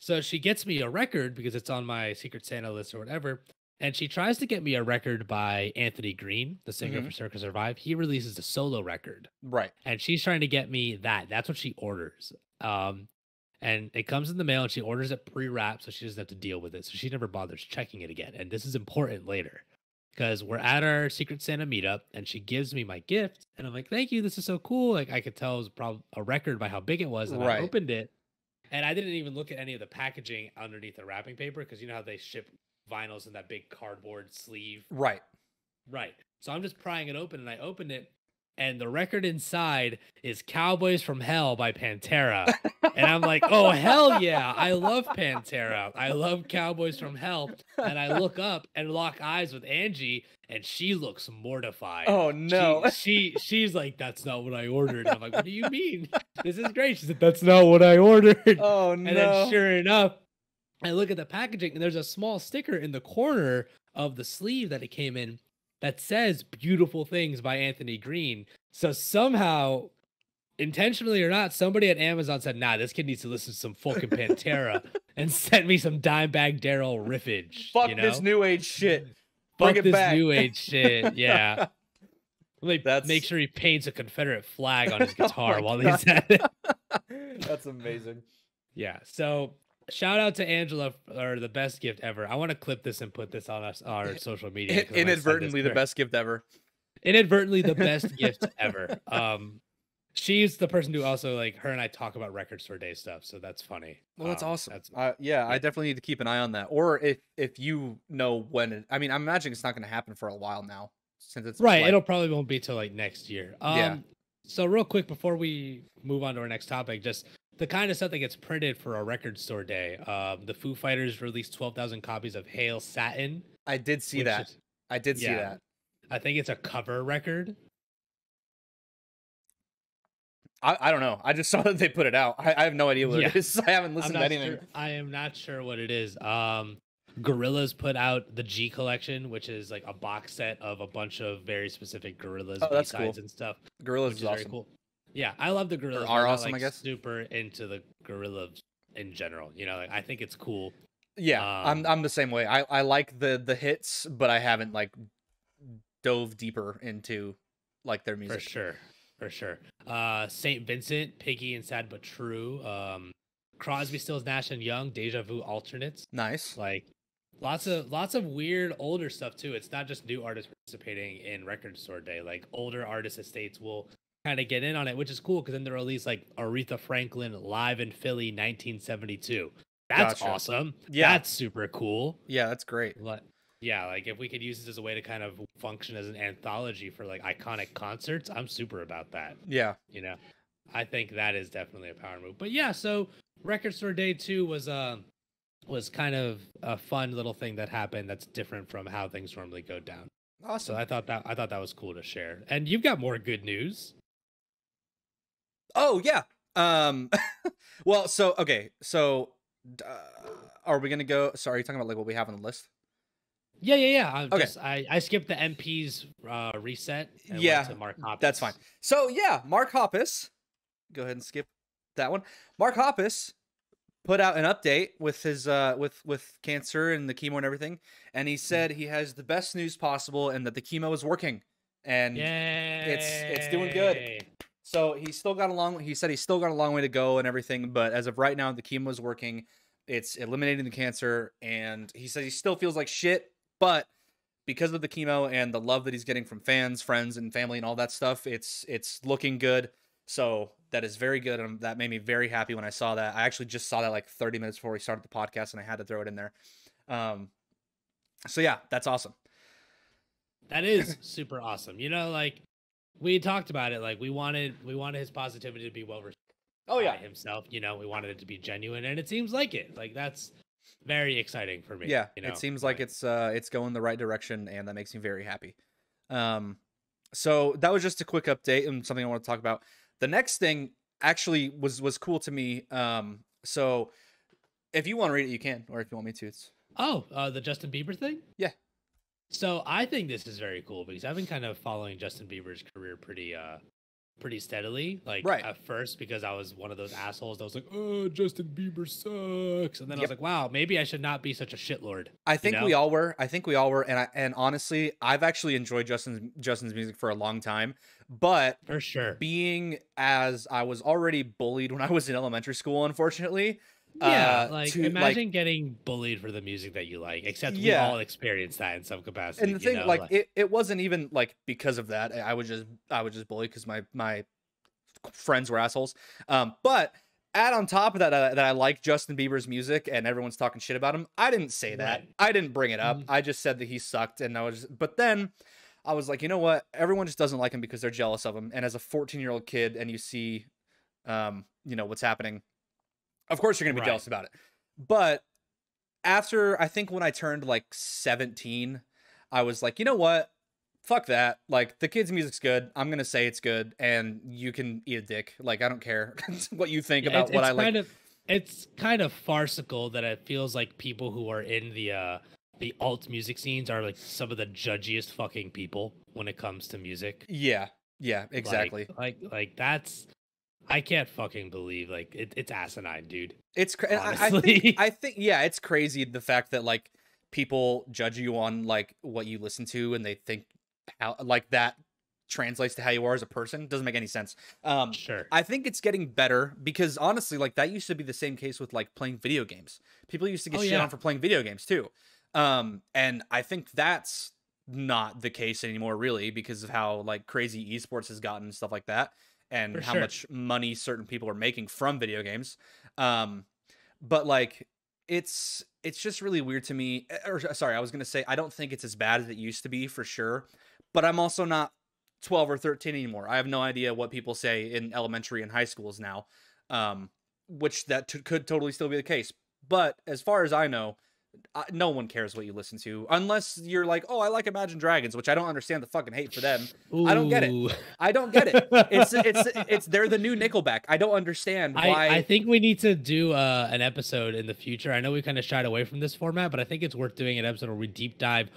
so she gets me a record because it's on my Secret Santa list or whatever. And she tries to get me a record by Anthony Green, the singer for Circa Survive. He releases a solo record. Right. And she's trying to get me that. That's what she orders. And it comes in the mail, and she orders it pre-wrapped so she doesn't have to deal with it. So she never bothers checking it again. And this is important later because we're at our Secret Santa meetup, and she gives me my gift. And I'm like, "Thank you. This is so cool." Like, I could tell it was probably a record by how big it was. And I opened it, and I didn't even look at any of the packaging underneath the wrapping paper because you know how they ship vinyls in that big cardboard sleeve. Right. So I'm just prying it open, and I opened it, and the record inside is Cowboys from Hell by Pantera. And I'm like, "Oh, hell yeah. I love Pantera. I love Cowboys from Hell." And I look up and lock eyes with Angie, and she looks mortified. Oh, no. She's like, "That's not what I ordered." And I'm like, "What do you mean? This is great." She said, "That's not what I ordered." Oh, no. And then sure enough, I look at the packaging, and there's a small sticker in the corner of the sleeve that it came in that says "Beautiful Things" by Anthony Green. So somehow, intentionally or not, somebody at Amazon said, "Nah, this kid needs to listen to some fucking Pantera," and sent me some Dimebag Darrell riffage. Fuck this new age shit. Fuck Bring it this back. new age shit. Yeah. Make sure he paints a Confederate flag on his guitar while he's at it. That's amazing. Yeah. So shout out to Angela for the best gift ever. I want to clip this and put this on our social media. Inadvertently the best gift ever. inadvertently the best gift ever. She's the person who also, like, her and I talk about record store day stuff, so that's funny. Well, that's awesome. Yeah, yeah, I definitely need to keep an eye on that. Or if you know when I mean, I'm imagining it's not going to happen for a while now, since it's right. like, It'll probably won't be till like next year. Yeah. So real quick before we move on to our next topic, just the kind of stuff that gets printed for a record store day. The Foo Fighters released 12,000 copies of Hail Satin. I did see that. I did see that. I think it's a cover record. I don't know. I just saw that they put it out. I have no idea what it is. I haven't listened to anything. I am not sure what it is. Gorillaz put out the G Collection, which is like a box set of a bunch of very specific Gorillaz B-sides cool. And stuff. Gorillaz is awesome. Very cool. Yeah, I love the Gorillaz. Are awesome, I guess. Super into the Gorillaz in general. You know, like, I think it's cool. Yeah, I'm the same way. I like the hits, but I haven't like dove deeper into like their music. For sure. St. Vincent, Piggy and Sad But True. Crosby, Stills, Nash and Young, Deja Vu Alternates. Nice. Like lots of weird older stuff too. It's not just new artists participating in Record Store Day. Like older artist estates will kind of get in on it, which is cool because then they release like Aretha Franklin live in Philly 1972. That's awesome. Yeah. That's super cool. Yeah, that's great. Yeah, like if we could use this as a way to kind of function as an anthology for like iconic concerts, I'm super about that. Yeah. You know, I think that is definitely a power move. But yeah, so Record Store Day 2 was kind of a fun little thing that happened that's different from how things normally go down. Awesome. So I thought that was cool to share. And you've got more good news. Oh, yeah. Well, so okay. So are we going to go are you talking about like what we have on the list? Yeah. I skipped the MP's reset. And went to Mark Hoppus. That's fine. So yeah, Mark Hoppus. Go ahead and skip that one. Mark Hoppus put out an update with his with cancer and the chemo and everything, and he said he has the best news possible and that the chemo is working, and it's doing good. So he still got he said he's still got a long way to go and everything, but as of right now, the chemo is working. It's eliminating the cancer, and he says he still feels like shit. But because of the chemo and the love that he's getting from fans, friends, and family and all that stuff, it's looking good. So that is very good, and that made me very happy when I saw that. I actually just saw that like 30 minutes before we started the podcast, and I had to throw it in there. So yeah, that's awesome. That is super awesome. You know, like we talked about it, like we wanted his positivity to be well received. Oh yeah, himself. You know, we wanted it to be genuine, and it seems like it. Like that's very exciting for me. Yeah, you know? It seems like it's going the right direction, and that makes me very happy. So that was just a quick update and something I want to talk about. The next thing actually was cool to me. So if you want to read it, you can, or if you want me to, it's the Justin Bieber thing. Yeah. So I think this is very cool because I've been kind of following Justin Bieber's career pretty steadily, like at first, because I was one of those assholes that was like, oh, Justin Bieber sucks, and then I was like, wow, maybe I should not be such a shitlord. I think we all were, and honestly, I've actually enjoyed Justin's music for a long time, but for sure, being as I was already bullied when I was in elementary school, unfortunately. Imagine getting bullied for the music that you like, except we all experienced that in some capacity. And the thing, it wasn't even like because of that. I was just bullied because my friends were assholes. But add on top of that, that I like Justin Bieber's music and everyone's talking shit about him. I didn't say that. Right. I didn't bring it up. I just said that he sucked, and but then I was like, you know what? Everyone just doesn't like him because they're jealous of him. And as a 14-year-old kid, and you see, what's happening. Of course, you're going to be jealous about it. But after, I think when I turned like 17, I was like, you know what? Fuck that. Like, the kid's music's good. I'm going to say it's good. And you can eat a dick. Like, I don't care what you think about what I like. It's kind of farcical that it feels like people who are in the alt music scenes are like some of the judgiest fucking people when it comes to music. Yeah, exactly. Like that's... I can't fucking believe it's asinine, dude. It's I think it's crazy the fact that like people judge you on like what you listen to and they think how like that translates to how you are as a person. Doesn't make any sense. Sure. I think it's getting better because honestly, like that used to be the same case with like playing video games. People used to get shit on for playing video games too. And I think that's not the case anymore, really, because of how like crazy esports has gotten and stuff like that, and how much money certain people are making from video games. But like it's just really weird to me. Or sorry, I was gonna say I don't think it's as bad as it used to be for sure, but I'm also not 12 or 13 anymore. I have no idea what people say in elementary and high schools now, which that could totally still be the case. But as far as I know, no one cares what you listen to unless you're like, oh, I like Imagine Dragons, which I don't understand the fucking hate for them. Ooh. I don't get it. I don't get it. It's they're the new Nickelback. I don't understand why. I think we need to do an episode in the future. I know we kind of shied away from this format, but I think it's worth doing an episode where we deep dive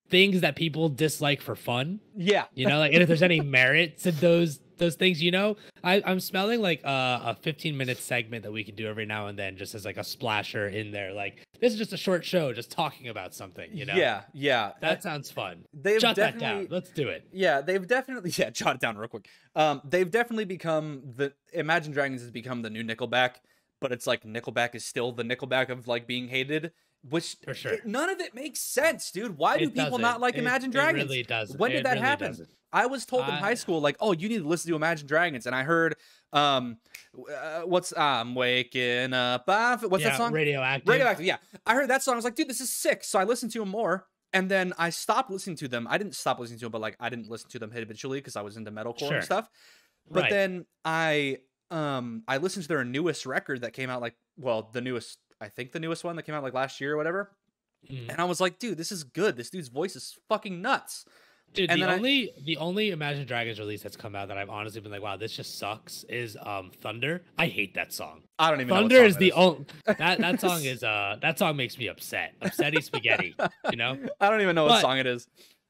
things that people dislike for fun. Yeah. You know, like, and if there's any merit to those things, you know, I'm smelling like a 15-minute segment that we can do every now and then, just as like a splasher in there. Like, this is just a short show, just talking about something, you know? Yeah. That sounds fun. Jot that down. Let's do it. Yeah, they've definitely, jot it down real quick. They've definitely become Imagine Dragons has become the new Nickelback, but it's like Nickelback is still the Nickelback of like being hated. Which for sure, none of it makes sense, dude. Why do people not like Imagine Dragons? It really does. When did that happen? I was told in high school, like, oh, you need to listen to Imagine Dragons, and I heard, what's I'm waking up? What's that song? Radioactive. Yeah, I heard that song. I was like, dude, this is sick. So I listened to them more, and then I stopped listening to them. I didn't stop listening to them, but like I didn't listen to them habitually because I was into metalcore and stuff. But then I listened to their newest record that came out, like, well, I think the newest one that came out like last year or whatever. And I was like, dude, this is good. This dude's voice is fucking nuts. Dude, the only Imagine Dragons release that's come out that I've honestly been like, wow, this just sucks is Thunder. I hate that song. I don't even Thunder know. Thunder is the only that song is that song makes me upset. Upsetty spaghetti, you know? I don't even know what song it is.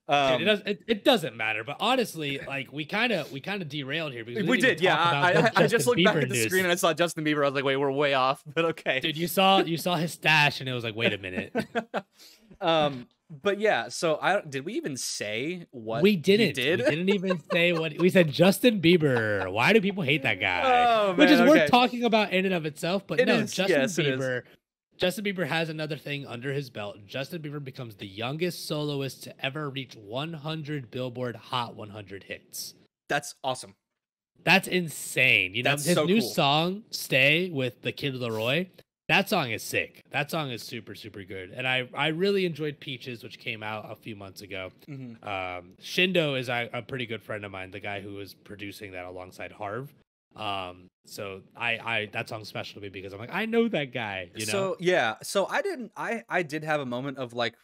Dude, it doesn't matter, but honestly, like we kind of derailed here because we did. Yeah, I just looked back at the screen and I saw Justin Bieber. I was like, wait, we're way off, but okay. Dude, you saw his stash and it was like, wait a minute. But yeah, so did we even say what we didn't? We didn't even say what we said. Justin Bieber. Why do people hate that guy? Oh, man, which is worth talking about in and of itself. But Justin Bieber. Justin Bieber has another thing under his belt. Justin Bieber becomes the youngest soloist to ever reach 100 Billboard Hot 100 hits. That's awesome. That's insane. You know, his new song, Stay, with the Kid Laroi, that song is sick. That song is super, super good. And I really enjoyed Peaches, which came out a few months ago. Shindo is a pretty good friend of mine, the guy who was producing that alongside Harv. So that song's special to me because I'm like, I know that guy, you know? So yeah, so I did have a moment of like,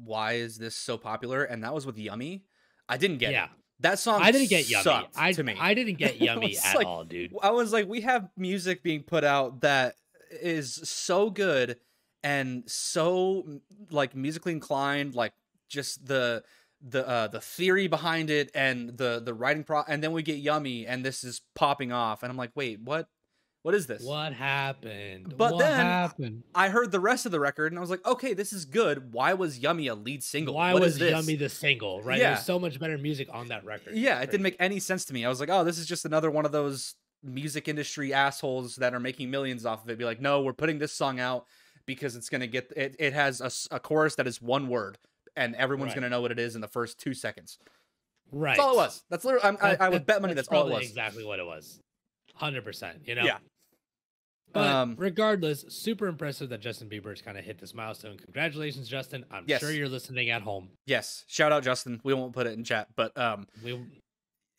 why is this so popular? And that was with Yummy. I didn't get it. That song I didn't get Yummy to me. I didn't get Yummy at all, dude. I was like, we have music being put out that is so good and so like musically inclined, like just the theory behind it and the writing and then we get Yummy and this is popping off and I'm like, wait, what is this? What happened? But then I heard the rest of the record and I was like, okay, this is good. Why was Yummy a lead single? Why was Yummy the single? Right? Yeah. There's so much better music on that record. Yeah, it didn't make any sense to me. I was like, oh, this is just another one of those music industry assholes that are making millions off of it. Be like, no, we're putting this song out because it's gonna get it has a chorus that is one word. And everyone's going to know what it is in the first 2 seconds. Right. That's all it was. That's literally, I would bet money that's all it was. Exactly what it was. 100%, you know? Yeah. But regardless, super impressive that Justin Bieber's kind of hit this milestone. Congratulations, Justin. I'm sure you're listening at home. Yes. Shout out, Justin. We won't put it in chat, but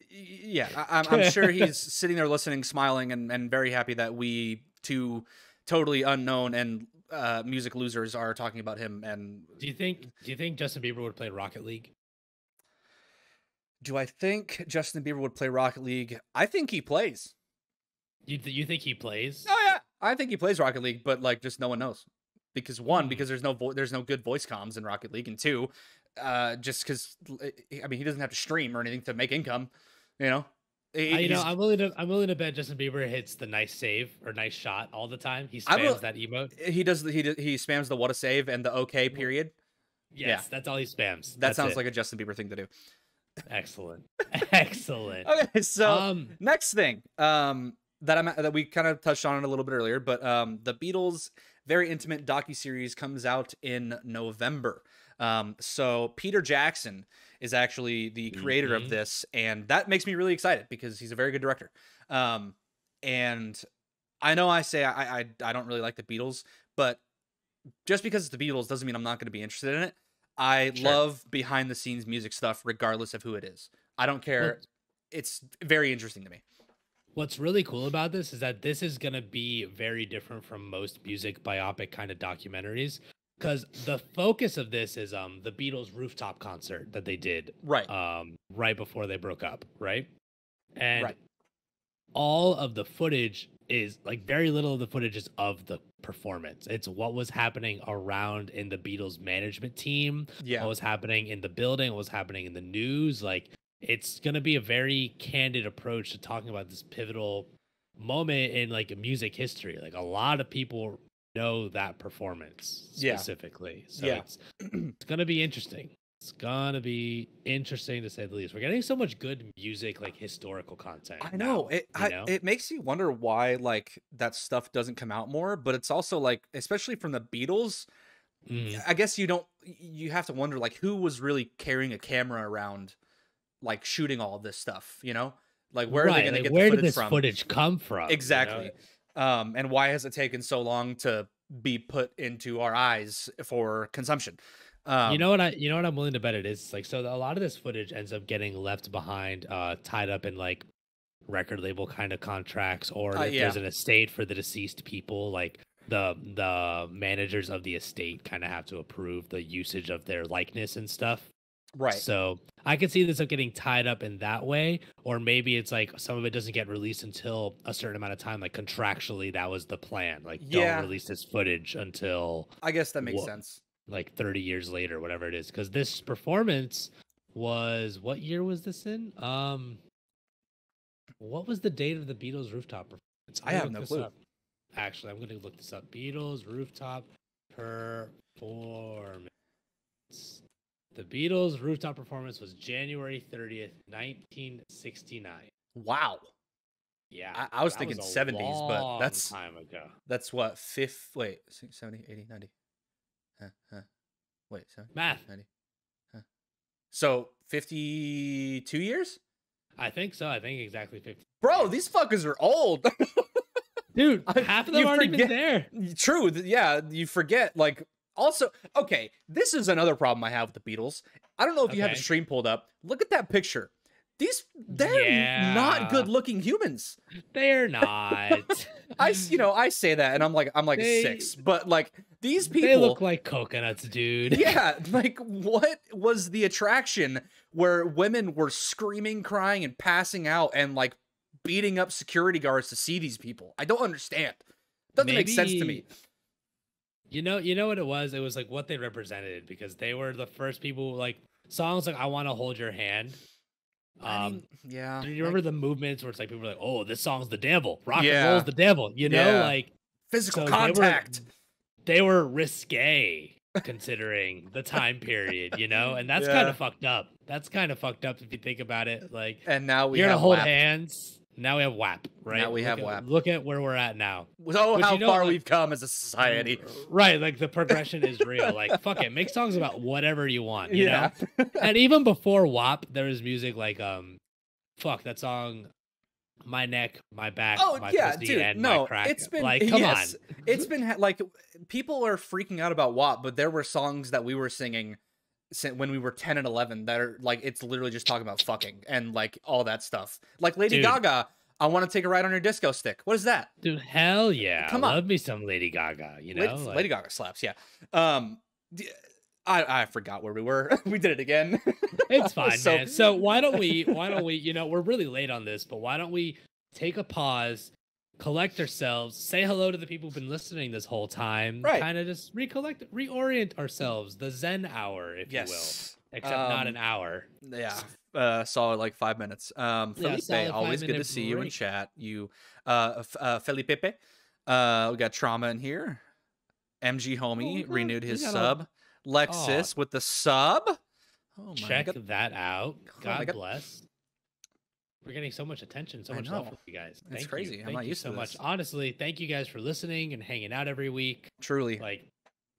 yeah, I'm sure he's sitting there listening, smiling, and very happy that we two totally unknown and music losers are talking about him. And do you think Justin Bieber would play Rocket League? Do I think Justin Bieber would play Rocket League? I think he plays. You think he plays? Oh yeah, I think he plays Rocket League, but like just no one knows because because there's no good voice comms in Rocket League, and two, just because I mean he doesn't have to stream or anything to make income, you know. I'm willing to bet Justin Bieber hits the nice save or nice shot all the time. He spams that emote. He does. He spams the what a save and the okay period. Yes, that's all he spams. That sounds like a Justin Bieber thing to do. Excellent. Okay, so next thing that we kind of touched on it a little bit earlier, but the Beatles very intimate docuseries comes out in November. So Peter Jackson is actually the creator of this, and that makes me really excited because he's a very good director. And I know I say I don't really like the Beatles, but just because it's the Beatles doesn't mean I'm not going to be interested in it. I love behind the scenes music stuff, regardless of who it is. I don't care. It's very interesting to me. What's really cool about this is that this is going to be very different from most music biopic kind of documentaries, because the focus of this is the Beatles rooftop concert that they did right before they broke up, right? And all of the footage is like very little of the footage is of the performance. It's what was happening around in the Beatles management team, what was happening in the building, what was happening in the news. Like, it's going to be a very candid approach to talking about this pivotal moment in like music history. Like, a lot of people know that performance specifically. So it's going to be interesting. It's going to be interesting to say the least. We're getting so much good music, like historical content. I know. It makes you wonder why like that stuff doesn't come out more, but it's also like, especially from the Beatles, I guess you have to wonder like who was really carrying a camera around, like shooting all of this stuff, you know? Like where are they going to get the footage from? Where did this footage come from? Exactly. You know? And why has it taken so long to be put into our eyes for consumption? You know what I'm willing to bet it is, like, so a lot of this footage ends up getting left behind, tied up in like record label kind of contracts, or if there's an estate for the deceased people, like the managers of the estate kind of have to approve the usage of their likeness and stuff. Right. So I could see this getting tied up in that way, or maybe it's like some of it doesn't get released until a certain amount of time, like contractually that was the plan. Like, don't release this footage until, I guess that makes sense, like 30 years later, whatever it is, because this performance was, what year was this in? What was the date of the Beatles rooftop performance? I have no clue. Actually, I'm going to look this up. Beatles rooftop performance. The Beatles rooftop performance was January 30th, 1969. Wow. Yeah. I was thinking 70s, but that's time ago. That's what, 70, 80, 90. Wait, 70, math. 90. So 52 years? I think so. I think exactly 50. Bro, these fuckers are old. Dude, half of them aren't even there. True. Yeah, you forget. Like, also, okay, this is another problem I have with the Beatles. I don't know if you have the stream pulled up. Look at that picture. They're not good-looking humans. They're not. I say that, and I'm like 6, but like these people, they look like coconuts, dude. Yeah, like what was the attraction where women were screaming, crying, and passing out, and like beating up security guards to see these people? I don't understand. Doesn't make sense to me. You know what it was? It was like what they represented, because they were the first people, like songs like "I Want to Hold Your Hand." Do you remember the movements where it's like people were like, "Oh, this song's the devil. Rock and roll's the devil." You know, like physical contact. They were risque considering the time period, you know, and that's kind of fucked up. That's kind of fucked up if you think about it. Like, and now we you're have gonna hold hands. Now we have WAP, right? Now we have WAP. Look at where we're at now. Oh, how far we've come as a society. Right, like the progression is real. Like, fuck it, make songs about whatever you want, you know? And even before WAP, there was music like, fuck, that song, My Neck, My Back, My Pussy, dude, and My Crack. It's been, like, come on. It's been, like, people are freaking out about WAP, but there were songs that we were singing when we were 10 and 11 that are like, it's literally just talking about fucking and like all that stuff. Like Lady Gaga, I Want to Take a Ride on Your Disco Stick. What is that? Dude, hell yeah. Come on. Love me some Lady Gaga, you know? Lady Gaga slaps, yeah. I forgot where we were. We did it again. It's fine, man. So why don't we, you know, we're really late on this, but why don't we take a pause, collect ourselves, say hello to the people who've been listening this whole time, kind of just reorient ourselves, the Zen hour, if you will, except not an hour. Yeah, solid like 5 minutes. Felipe, always good to see you in chat. You, Felipe, we got Trauma in here. MG Homie renewed his sub. Lexus with the sub. Oh my God. Check that out. God bless. we're getting so much attention, so much love from you guys. It's crazy. You. I'm not used so to much. this. Honestly, thank you guys for listening and hanging out every week. Truly.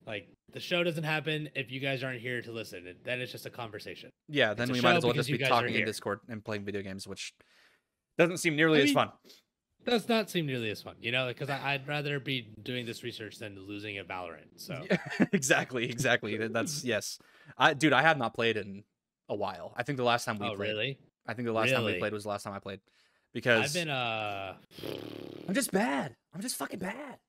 Like the show doesn't happen if you guys aren't here to listen. Then it's just a conversation. Yeah, then we might as well just be talking in Discord and playing video games, which doesn't seem nearly as fun. Does not seem nearly as fun, you know, because I'd rather be doing this research than losing at Valorant. So exactly. That's yes. I have not played in a while. I think the last time we played. Really? I think the last time we played was the last time I played. Because I've been I'm just bad. I'm just fucking bad.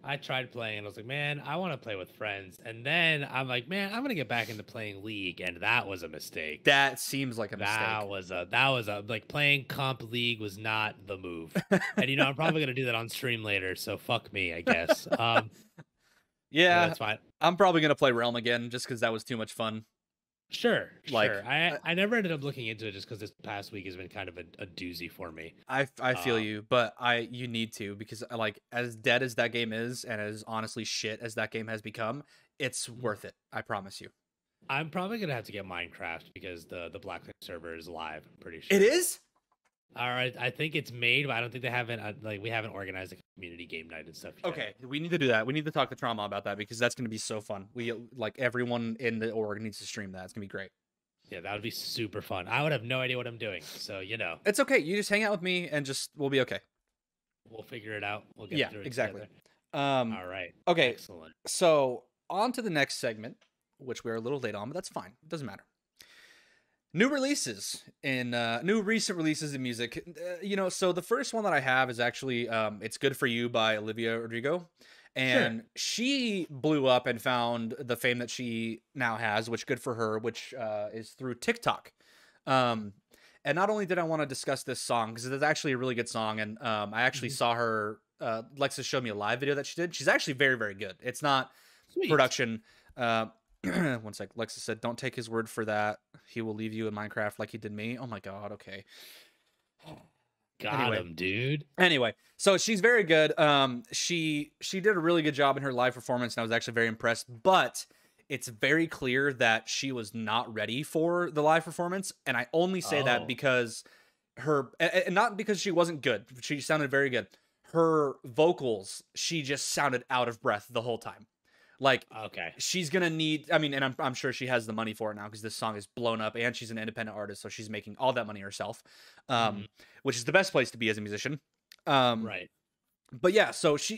I tried playing and I was like, man, I want to play with friends. And then I'm like, man, I'm gonna get back into playing League, and that was a mistake. That seems like a mistake. That was a like playing comp League was not the move. And you know, I'm probably gonna do that on stream later, so fuck me, I guess. Yeah, that's fine. I'm probably gonna play Realm again just because that was too much fun. Sure. I never ended up looking into it just because this past week has been kind of a doozy for me. I feel you, but you need to, because like as dead as that game is and as honestly shit as that game has become, it's worth it. I promise you. I'm probably gonna have to get Minecraft because the BLACKFLAME server is live. I'm pretty sure it is. All right, I think it's made, but I don't think they haven't we haven't organized a community game night and stuff yet. Okay, we need to do that. We need to talk to Trauma about that because that's going to be so fun. We like everyone in the org needs to stream that. It's going to be great. Yeah, that would be super fun. I would have no idea what I'm doing, so you know. It's okay. You just hang out with me and we'll be okay. We'll figure it out. We'll get through it exactly. Together. All right. Okay. Excellent. So on to the next segment, which we're a little late on, but that's fine. It doesn't matter. New releases in new recent releases in music. You know, so the first one that I have is actually It's Good For You by Olivia Rodrigo. And she blew up and found the fame that she now has, which good for her, which is through TikTok. And not only did I want to discuss this song, because it's actually a really good song, and I actually saw her, Lexa showed me a live video that she did. She's actually very, very good. It's not production. One sec. Lexa said, "Don't take his word for that. He will leave you in Minecraft like he did me." Oh my god. Okay. Got him, dude. Anyway, so she's very good. She did a really good job in her live performance, and I was actually very impressed. But it's very clear that she was not ready for the live performance, and I only say that because and not because she wasn't good. She sounded very good. Her vocals, she just sounded out of breath the whole time. Like, okay, she's gonna need. I mean, and I'm sure she has the money for it now because this song is blown up, and she's an independent artist, so she's making all that money herself, which is the best place to be as a musician. Right. But yeah, so she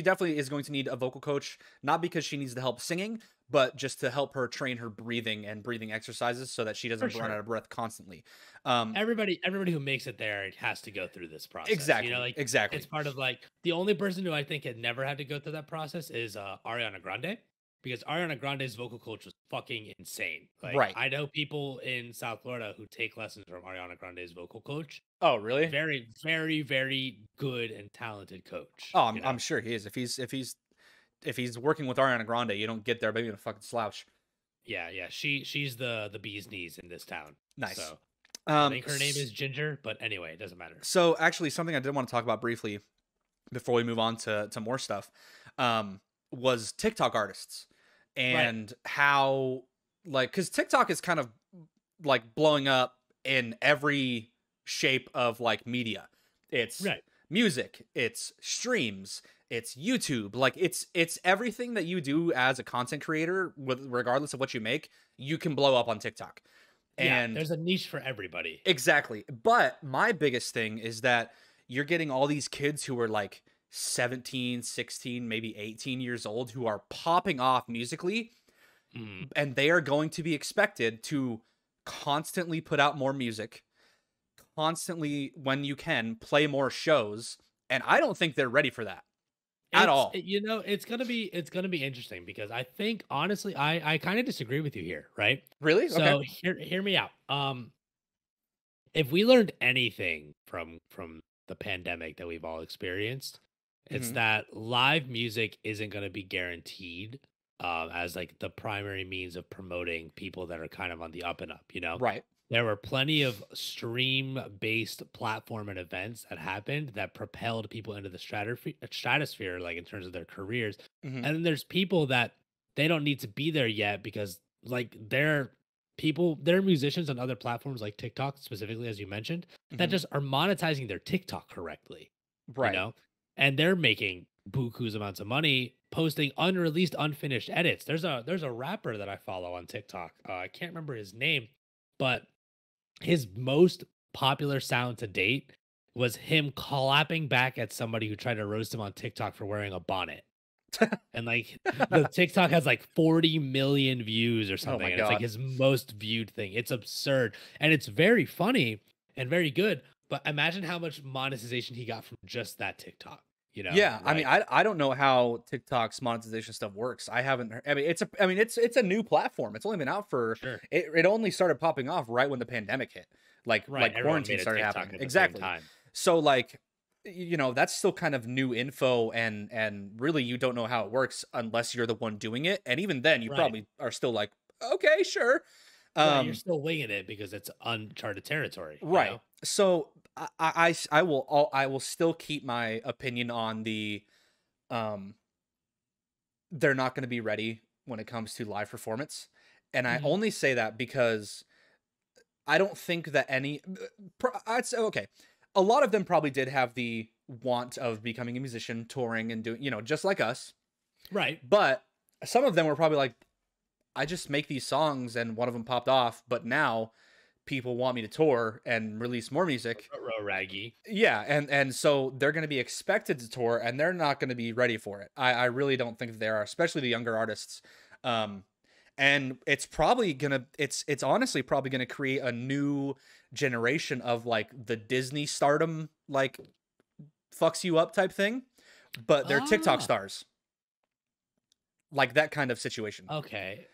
definitely is going to need a vocal coach, not because she needs the help singing, but just to help her train her breathing exercises so that she doesn't run out of breath constantly. Everybody who makes it there has to go through this process. Exactly. You know, like, exactly. It's part of like the only person who I think had never had to go through that process is Ariana Grande, because Ariana Grande's vocal coach was fucking insane. Like, right. I know people in South Florida who take lessons from Ariana Grande's vocal coach. Oh, really? Very, very, very good and talented coach. Oh, I'm sure he is. If he's working with Ariana Grande, you don't get there by being a fucking slouch. Yeah. She's the bee's knees in this town. Nice. So, I think her name is Ginger, but anyway, it doesn't matter. So actually, something I did want to talk about briefly before we move on to more stuff was TikTok artists and how, like, because TikTok is kind of like blowing up in every shape of like media. It's music, it's streams, it's YouTube. Like, it's everything that you do as a content creator, regardless of what you make, you can blow up on TikTok. And there's a niche for everybody. Exactly. But my biggest thing is that you're getting all these kids who are like 17, 16, maybe 18 years old who are popping off musically, and they are going to be expected to constantly put out more music, constantly, when you can, play more shows, and I don't think they're ready for that at all. You know, it's gonna be interesting because I think, honestly, I kind of disagree with you here, right? Really? So hear me out. If we learned anything from the pandemic that we've all experienced, it's that live music isn't going to be guaranteed as like the primary means of promoting people that are kind of on the up and up, you know? Right. There were plenty of stream-based platform and events that happened that propelled people into the stratosphere, like in terms of their careers. And then there's people that they don't need to be there yet because like they're there are musicians on other platforms like TikTok, specifically, as you mentioned, that just are monetizing their TikTok correctly. Right. You know, and they're making buku's amounts of money posting unreleased, unfinished edits. There's a rapper that I follow on TikTok. I can't remember his name, but his most popular sound to date was him clapping back at somebody who tried to roast him on TikTok for wearing a bonnet. And like the TikTok has like 40 million views or something. And it's like his most viewed thing. It's absurd. And it's very funny and very good. But imagine how much monetization he got from just that TikTok. You know? Yeah, right? I mean, I don't know how TikTok's monetization stuff works. I haven't heard, I mean, it's a new platform. It's only been out for it only started popping off right when the pandemic hit. Like quarantine started happening. Exactly. So like, you know, that's still kind of new info, and really you don't know how it works unless you're the one doing it. And even then you probably are still like, okay, sure. You're still winging it because it's uncharted territory. Right. You know? So I will still keep my opinion on the they're not going to be ready when it comes to live performance. And I only say that because I don't think that I'd say, okay, a lot of them probably did have the want of becoming a musician, touring and doing, you know, just like us. Right. But some of them were probably like, I just make these songs and one of them popped off, but now people want me to tour and release more music. Raggy. Yeah, and so they're going to be expected to tour and they're not going to be ready for it. I really don't think they are, especially the younger artists. And it's probably gonna it's honestly probably gonna create a new generation of like the Disney stardom, like fucks you up type thing, but they're TikTok stars, like that kind of situation. Okay,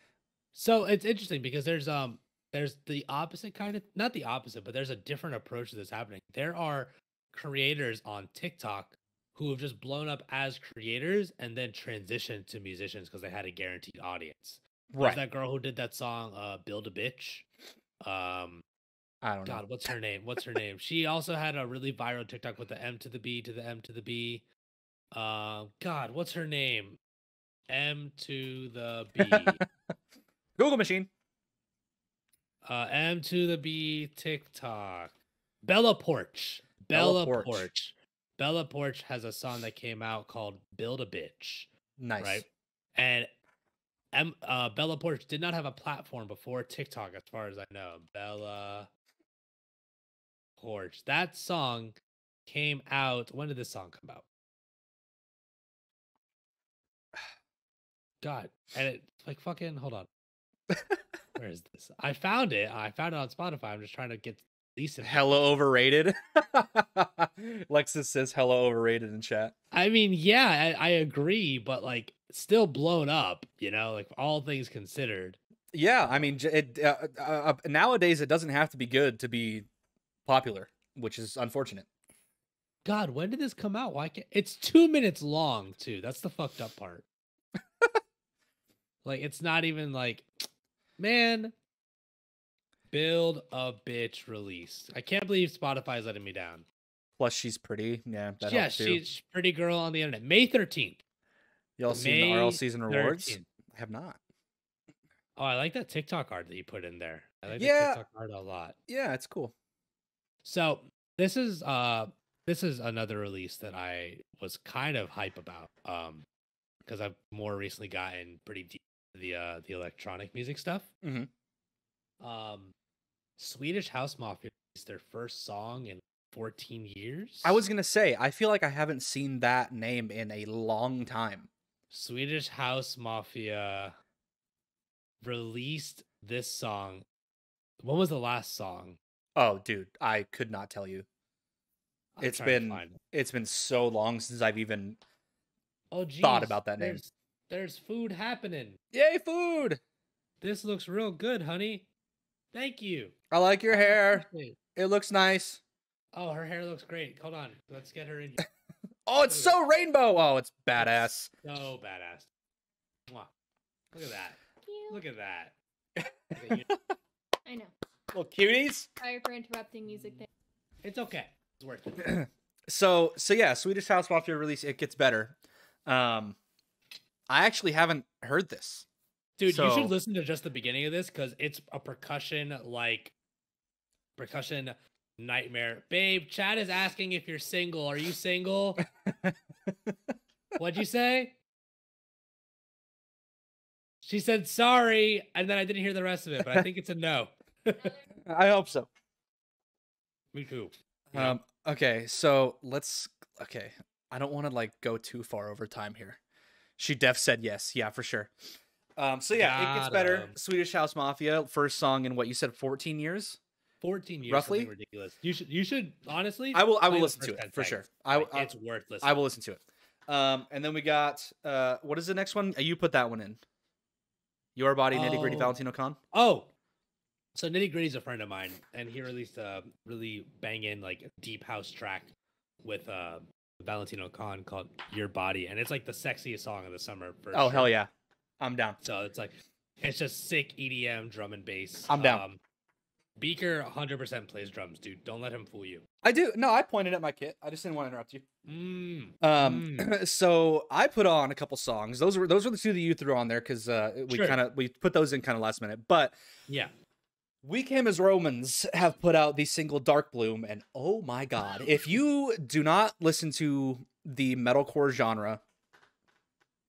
so it's interesting because there's the opposite kind of, not the opposite, but there's a different approach to this happening. There are creators on TikTok who have just blown up as creators and then transitioned to musicians because they had a guaranteed audience. Right. That girl who did that song, Build a Bitch. I don't know. God, what's her name? She also had a really viral TikTok with the M to the B to the M to the B. God, what's her name? M to the B. Google machine. M to the B TikTok. Bella Porch. Bella Porch has a song that came out called Build a Bitch. Nice. Right? And Bella Porch did not have a platform before TikTok, as far as I know. Bella Porch. That song came out. When did this song come out? God, and it like fucking hold on. Where is this? I found it on Spotify. I'm just trying to get decent. Hella overrated. Lexus says hella overrated in chat. I mean, yeah, I agree, but like still blown up, you know, like all things considered. Yeah, I mean, nowadays it doesn't have to be good to be popular, which is unfortunate. God, when did this come out? Why can't it's 2 minutes long too? That's the fucked up part. Like it's not even like, man, Build a Bitch release. I can't believe Spotify is letting me down. Plus, she's pretty. Yeah, that helps too. She's pretty girl on the internet. May 13th. Y'all seen the RL season rewards? 13th. I have not. Oh, I like that TikTok art that you put in there. I like the TikTok art a lot. Yeah, it's cool. So this is another release that I was kind of hype about. Because I've more recently gotten pretty deep into the electronic music stuff. Mm-hmm. Swedish House Mafia released their first song in 14 years. I was gonna say, I feel like I haven't seen that name in a long time. Swedish House Mafia released this song. When was the last song? Oh, dude, I could not tell you. It's been so long since I've even thought about that name. There's food happening. Yay, food! This looks real good, honey. Thank you. I like your hair. It looks nice. Oh, her hair looks great. Hold on. Let's get her in here. Oh, it's so rainbow. Oh, it's badass. It's so badass. Mwah. Look at that. Cute. Look at that. I know. Little cuties. Sorry for interrupting music there. It's okay. It's worth it. So yeah, Swedish House Mafia release. It gets better. I actually haven't heard this. Dude, you should listen to just the beginning of this because it's a percussion nightmare. Babe, Chad is asking if you're single. Are you single? What'd you say? She said sorry, and then I didn't hear the rest of it, but I think it's a no. I hope so. Me too. Okay, so okay. I don't want to like go too far over time here. She said yes. Yeah, for sure. So yeah, it gets better. Swedish House Mafia, first song in what you said, 14 years? 14 years, roughly. Ridiculous. You should honestly. I will listen to it for sure. It's worth listening. I will listen to it. And then we got what is the next one? You put that one in. Your Body, Nitty Gritty, Valentino Khan. Oh, so Nitty Gritty's a friend of mine, and he released a really banging like deep house track with Valentino Khan called Your Body, and it's like the sexiest song of the summer. Sure. Hell yeah, I'm down. So it's just sick EDM drum and bass. I'm down. Beaker 100% plays drums, dude. Don't let him fool you. I do. No, I pointed at my kit. I just didn't want to interrupt you. So I put on a couple songs. Those were the two that you threw on there because we put those in kind of last minute. But yeah, We Came as Romans have put out the single Dark Bloom, and oh my god, if you do not listen to the metalcore genre,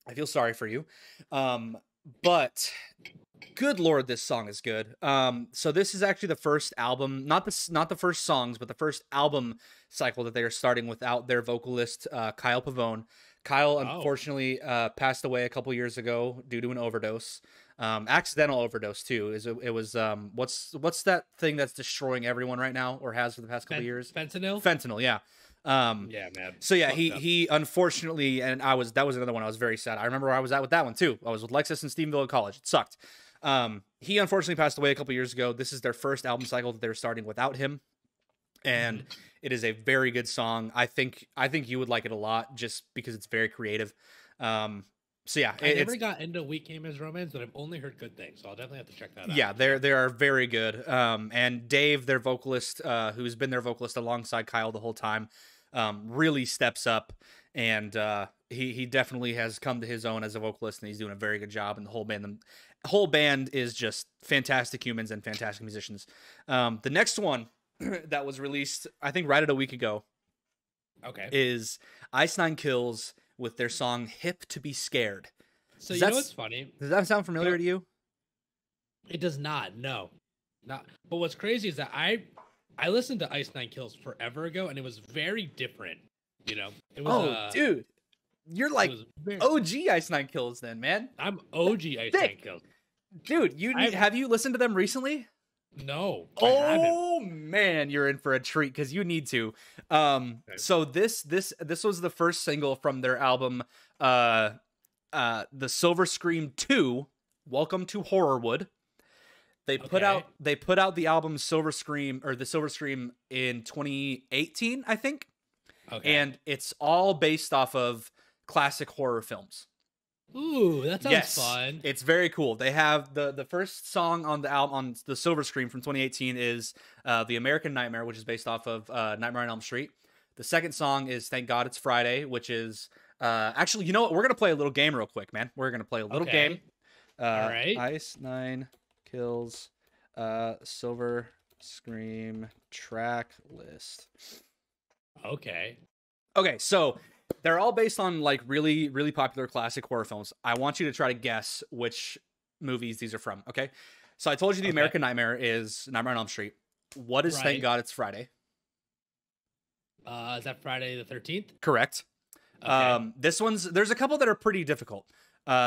I feel sorry for you. But good lord, this song is good. So this is actually the first album, not the first songs, but the first album cycle that they are starting without their vocalist Kyle Pavone. Kyle unfortunately passed away a couple years ago due to an overdose. Accidental overdose too. It was what's that thing that's destroying everyone right now, or has for the past couple years? Fentanyl, yeah. Yeah, man. So yeah, he unfortunately, and that was another one I was very sad. I remember where I was at with that one too. I was with Lexus in Stephenville at college. It sucked. He unfortunately passed away a couple years ago. This is their first album cycle that they're starting without him, and it is a very good song. I think you would like it a lot just because it's very creative. So yeah, I never got into We Came as Romance, but I've only heard good things, so I'll definitely have to check that out. Yeah, they are very good. And Dave, their vocalist, who's been their vocalist alongside Kyle the whole time, really steps up, and he definitely has come to his own as a vocalist, and he's doing a very good job. And the whole band is just fantastic humans and fantastic musicians. The next one that was released, I think, right at a week ago, is Ice Nine Kills with their song "Hip to Be Scared." So you know what's funny? Does that sound familiar to you? It does not. No, not. But what's crazy is that I listened to Ice Nine Kills forever ago, and it was very different. You know, it was. Dude, you're like OG Ice Nine Kills, then, man. I'm OG Ice Nine Kills, dude. Have you listened to them recently? No. Oh man, you're in for a treat because you need to. So this was the first single from their album, The Silver Scream 2, Welcome to Horrorwood. They put out the album Silver Scream, or the Silver Scream, in 2018, I think. Okay. And it's all based off of classic horror films. Ooh, that sounds fun. It's very cool. They have the first song on the album, on the Silver Scream from 2018, is The American Nightmare, which is based off of Nightmare on Elm Street. The second song is Thank God It's Friday, which is actually, you know what? We're going to play a little game real quick, man. We're going to play a little game. All right. Ice Nine Kills Silver Scream track list. Okay, so they're all based on like really, really popular classic horror films. I want you to try to guess which movies these are from. Okay. So I told you the American Nightmare is Nightmare on Elm Street. What is Thank God It's Friday? Is that Friday the 13th? Correct. Okay. There's a couple that are pretty difficult.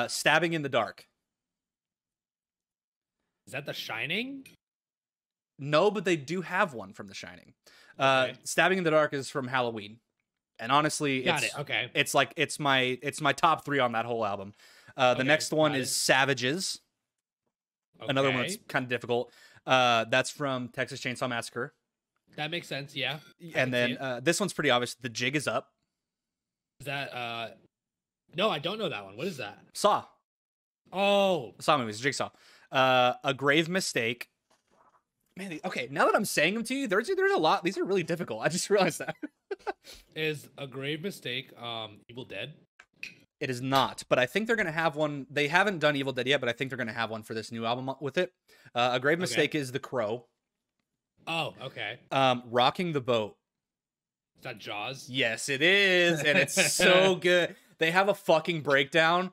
Stabbing in the Dark. Is that The Shining? No, but they do have one from The Shining. Stabbing in the Dark is from Halloween. And honestly, it's my top 3 on that whole album. The next one is Savages. Another one that's kind of difficult. That's from Texas Chainsaw Massacre. That makes sense, yeah. And then this one's pretty obvious. The Jig Is Up. Is that no, I don't know that one. What is that? Saw. Oh. Saw movies, Jigsaw. A Grave Mistake. Man, okay, now that I'm saying them to you, there's a lot. These are really difficult. I just realized that. Is A Grave Mistake Evil Dead? It is not, but I think they're gonna have one. They haven't done Evil Dead yet, but I think they're gonna have one for this new album with it. A Grave Mistake is The Crow. Oh, okay. Rocking the Boat. Is that Jaws? Yes, it is, and it's so good. They have a fucking breakdown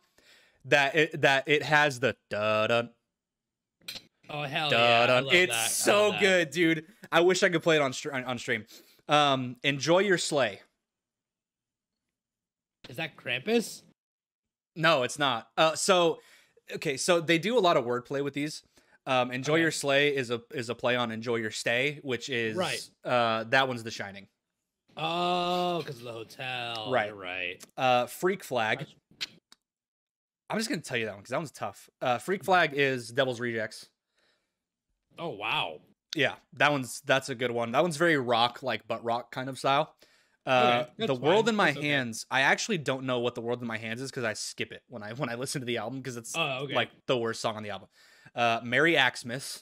that it has the da-dun. Oh hell yeah! I love It's that. so good, dude. I wish I could play it on stream. Enjoy Your Sleigh. Is that Krampus? No, it's not. So they do a lot of wordplay with these. Enjoy Your Sleigh is a play on Enjoy Your Stay, which is that one's The Shining. Oh, because of the hotel. Right. You're right. Freak Flag. I'm just gonna tell you that one because that one's tough. Freak Flag is Devil's Rejects. Oh wow. Yeah, that's a good one. That one's very rock, like butt rock kind of style. The World in My Hands. I actually don't know what The World in My Hands is because I skip it when I listen to the album because it's like the worst song on the album. Merry Axmas.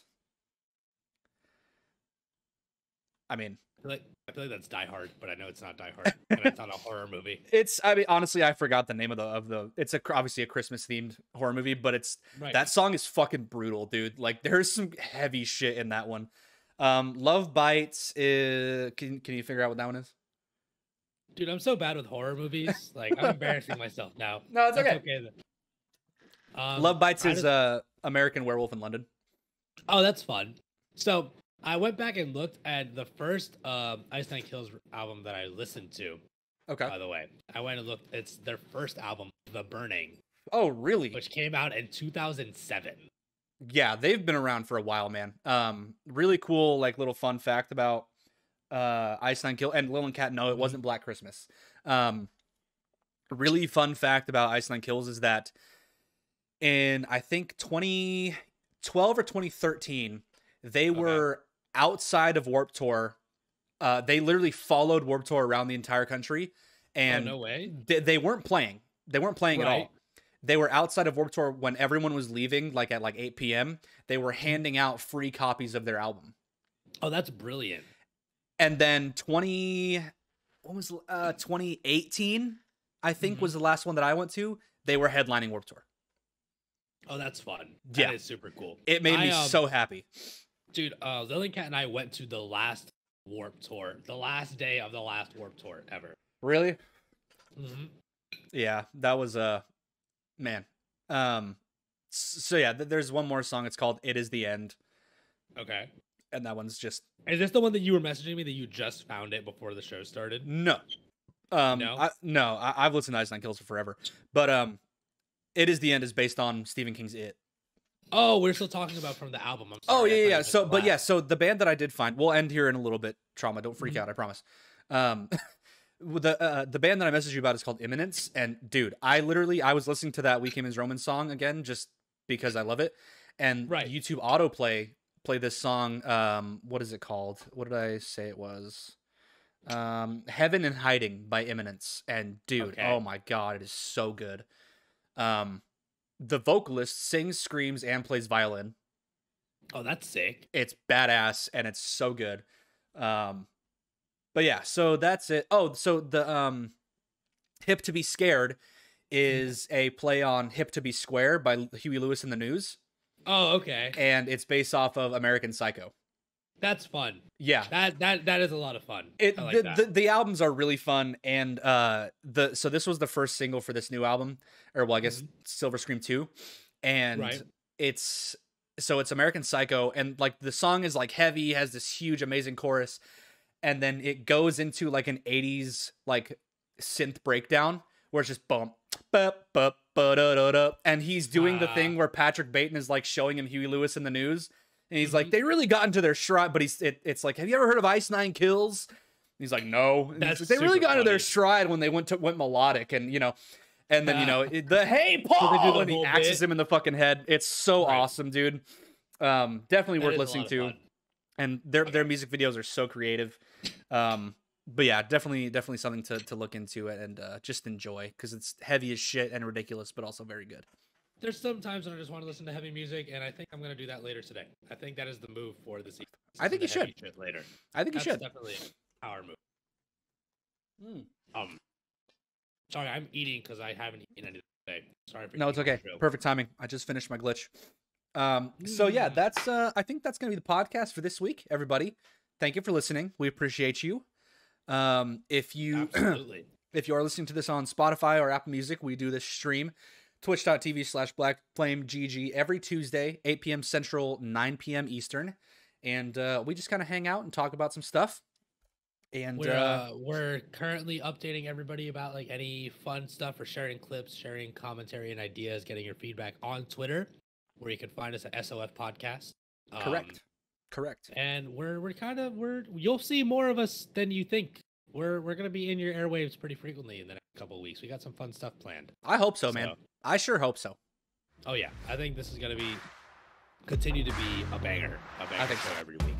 I mean, I feel like that's Die Hard, but I know it's not Die Hard, and it's not a horror movie. I mean, honestly, I forgot the name of the. It's obviously a Christmas themed horror movie, but that song is fucking brutal, dude. Like, there's some heavy shit in that one. Love Bites is. Can you figure out what that one is? Dude, I'm so bad with horror movies. Like, I'm embarrassing myself now. No, it's okay. Love Bites is American Werewolf in London. Oh, that's fun. So I went back and looked at the first Ice Nine Kills album that I listened to. Okay. By the way, I went and looked. It's their first album, The Burning. Oh, really? Which came out in 2007. Yeah, they've been around for a while, man. Really cool, like little fun fact about Ice Nine Kills and Lil and Cat. No, it wasn't Black Christmas. Really fun fact about Ice Nine Kills is that in I think 2012 or 2013, they were outside of Warped Tour. They literally followed Warped Tour around the entire country, and no way. They weren't playing. They weren't playing at all. They were outside of Warped Tour when everyone was leaving, like at 8 p.m. They were handing out free copies of their album. Oh, that's brilliant. And then 2018, I think was the last one that I went to. They were headlining Warped Tour. Oh, that's fun. That is super cool. It made me so happy. Dude, Lily Cat and I went to the last Warped Tour, the last day of the last Warped Tour ever. Really? Mm-hmm. Yeah, that was man. So yeah, there's one more song. It's called "It Is the End." Okay. And that one's just. Is this the one that you were messaging me that you just found it before the show started? No. No. I've listened to Ice Nine Kills for forever, but "It Is the End" is based on Stephen King's It. Oh, we're still talking about from the album. I'm sorry. Oh yeah. So the band that I did find, we'll end here in a little bit. Trauma, don't freak out. I promise. The band that I messaged you about is called Imminence, and dude, I was listening to that "We Came as Romans" song again just because I love it, and YouTube autoplay played this song. What is it called? What did I say it was? "Heaven in Hiding" by Imminence, and dude, oh my god, it is so good. The vocalist sings, screams, and plays violin. Oh, that's sick. It's badass, and it's so good. But yeah, so that's it. Oh, so the "Hip to Be Scared" is a play on "Hip to Be Square" by Huey Lewis and the News. Oh, okay. And it's based off of American Psycho. That's fun. Yeah. That is a lot of fun. The albums are really fun, and so this was the first single for this new album, or well, I guess Silver Scream 2. And it's American Psycho, and like the song is like heavy, has this huge amazing chorus, and then it goes into like an 80s like synth breakdown where it's just bump and he's doing the thing where Patrick Bateman is like showing him Huey Lewis in the News. And he's like, they really got into their stride, but it's like, have you ever heard of Ice Nine Kills? And he's like, no. And like, they really got into their stride when they went melodic, and and then the "Hey Paul," and he axes him in the fucking head. It's so awesome, dude. Definitely worth listening to. And their music videos are so creative. But yeah, definitely something to look into it and just enjoy, because it's heavy as shit and ridiculous, but also very good. There's some times when I just want to listen to heavy music, and I think I'm going to do that later today. I think that is the move for this evening. I think you should. Later. I think you should. Definitely our move. Sorry, I'm eating because I haven't eaten anything today. Sorry for No, it's okay. Perfect timing. I just finished my glitch. So yeah, that's I think that's gonna be the podcast for this week, everybody. Thank you for listening. We appreciate you. If you if you are listening to this on Spotify or Apple Music, we do this stream, twitch.tv/BlackFlameGG every Tuesday, 8 p.m. Central, 9 p.m. Eastern. And we just kind of hang out and talk about some stuff. And we're currently updating everybody about like any fun stuff or sharing clips, sharing commentary and ideas, getting your feedback on Twitter, where you can find us at SOF Podcast. Correct. And you'll see more of us than you think. We're gonna be in your airwaves pretty frequently in the next couple of weeks. We got some fun stuff planned. I hope so, man. I sure hope so. Oh yeah, I think this is gonna continue to be a banger. I think so every week.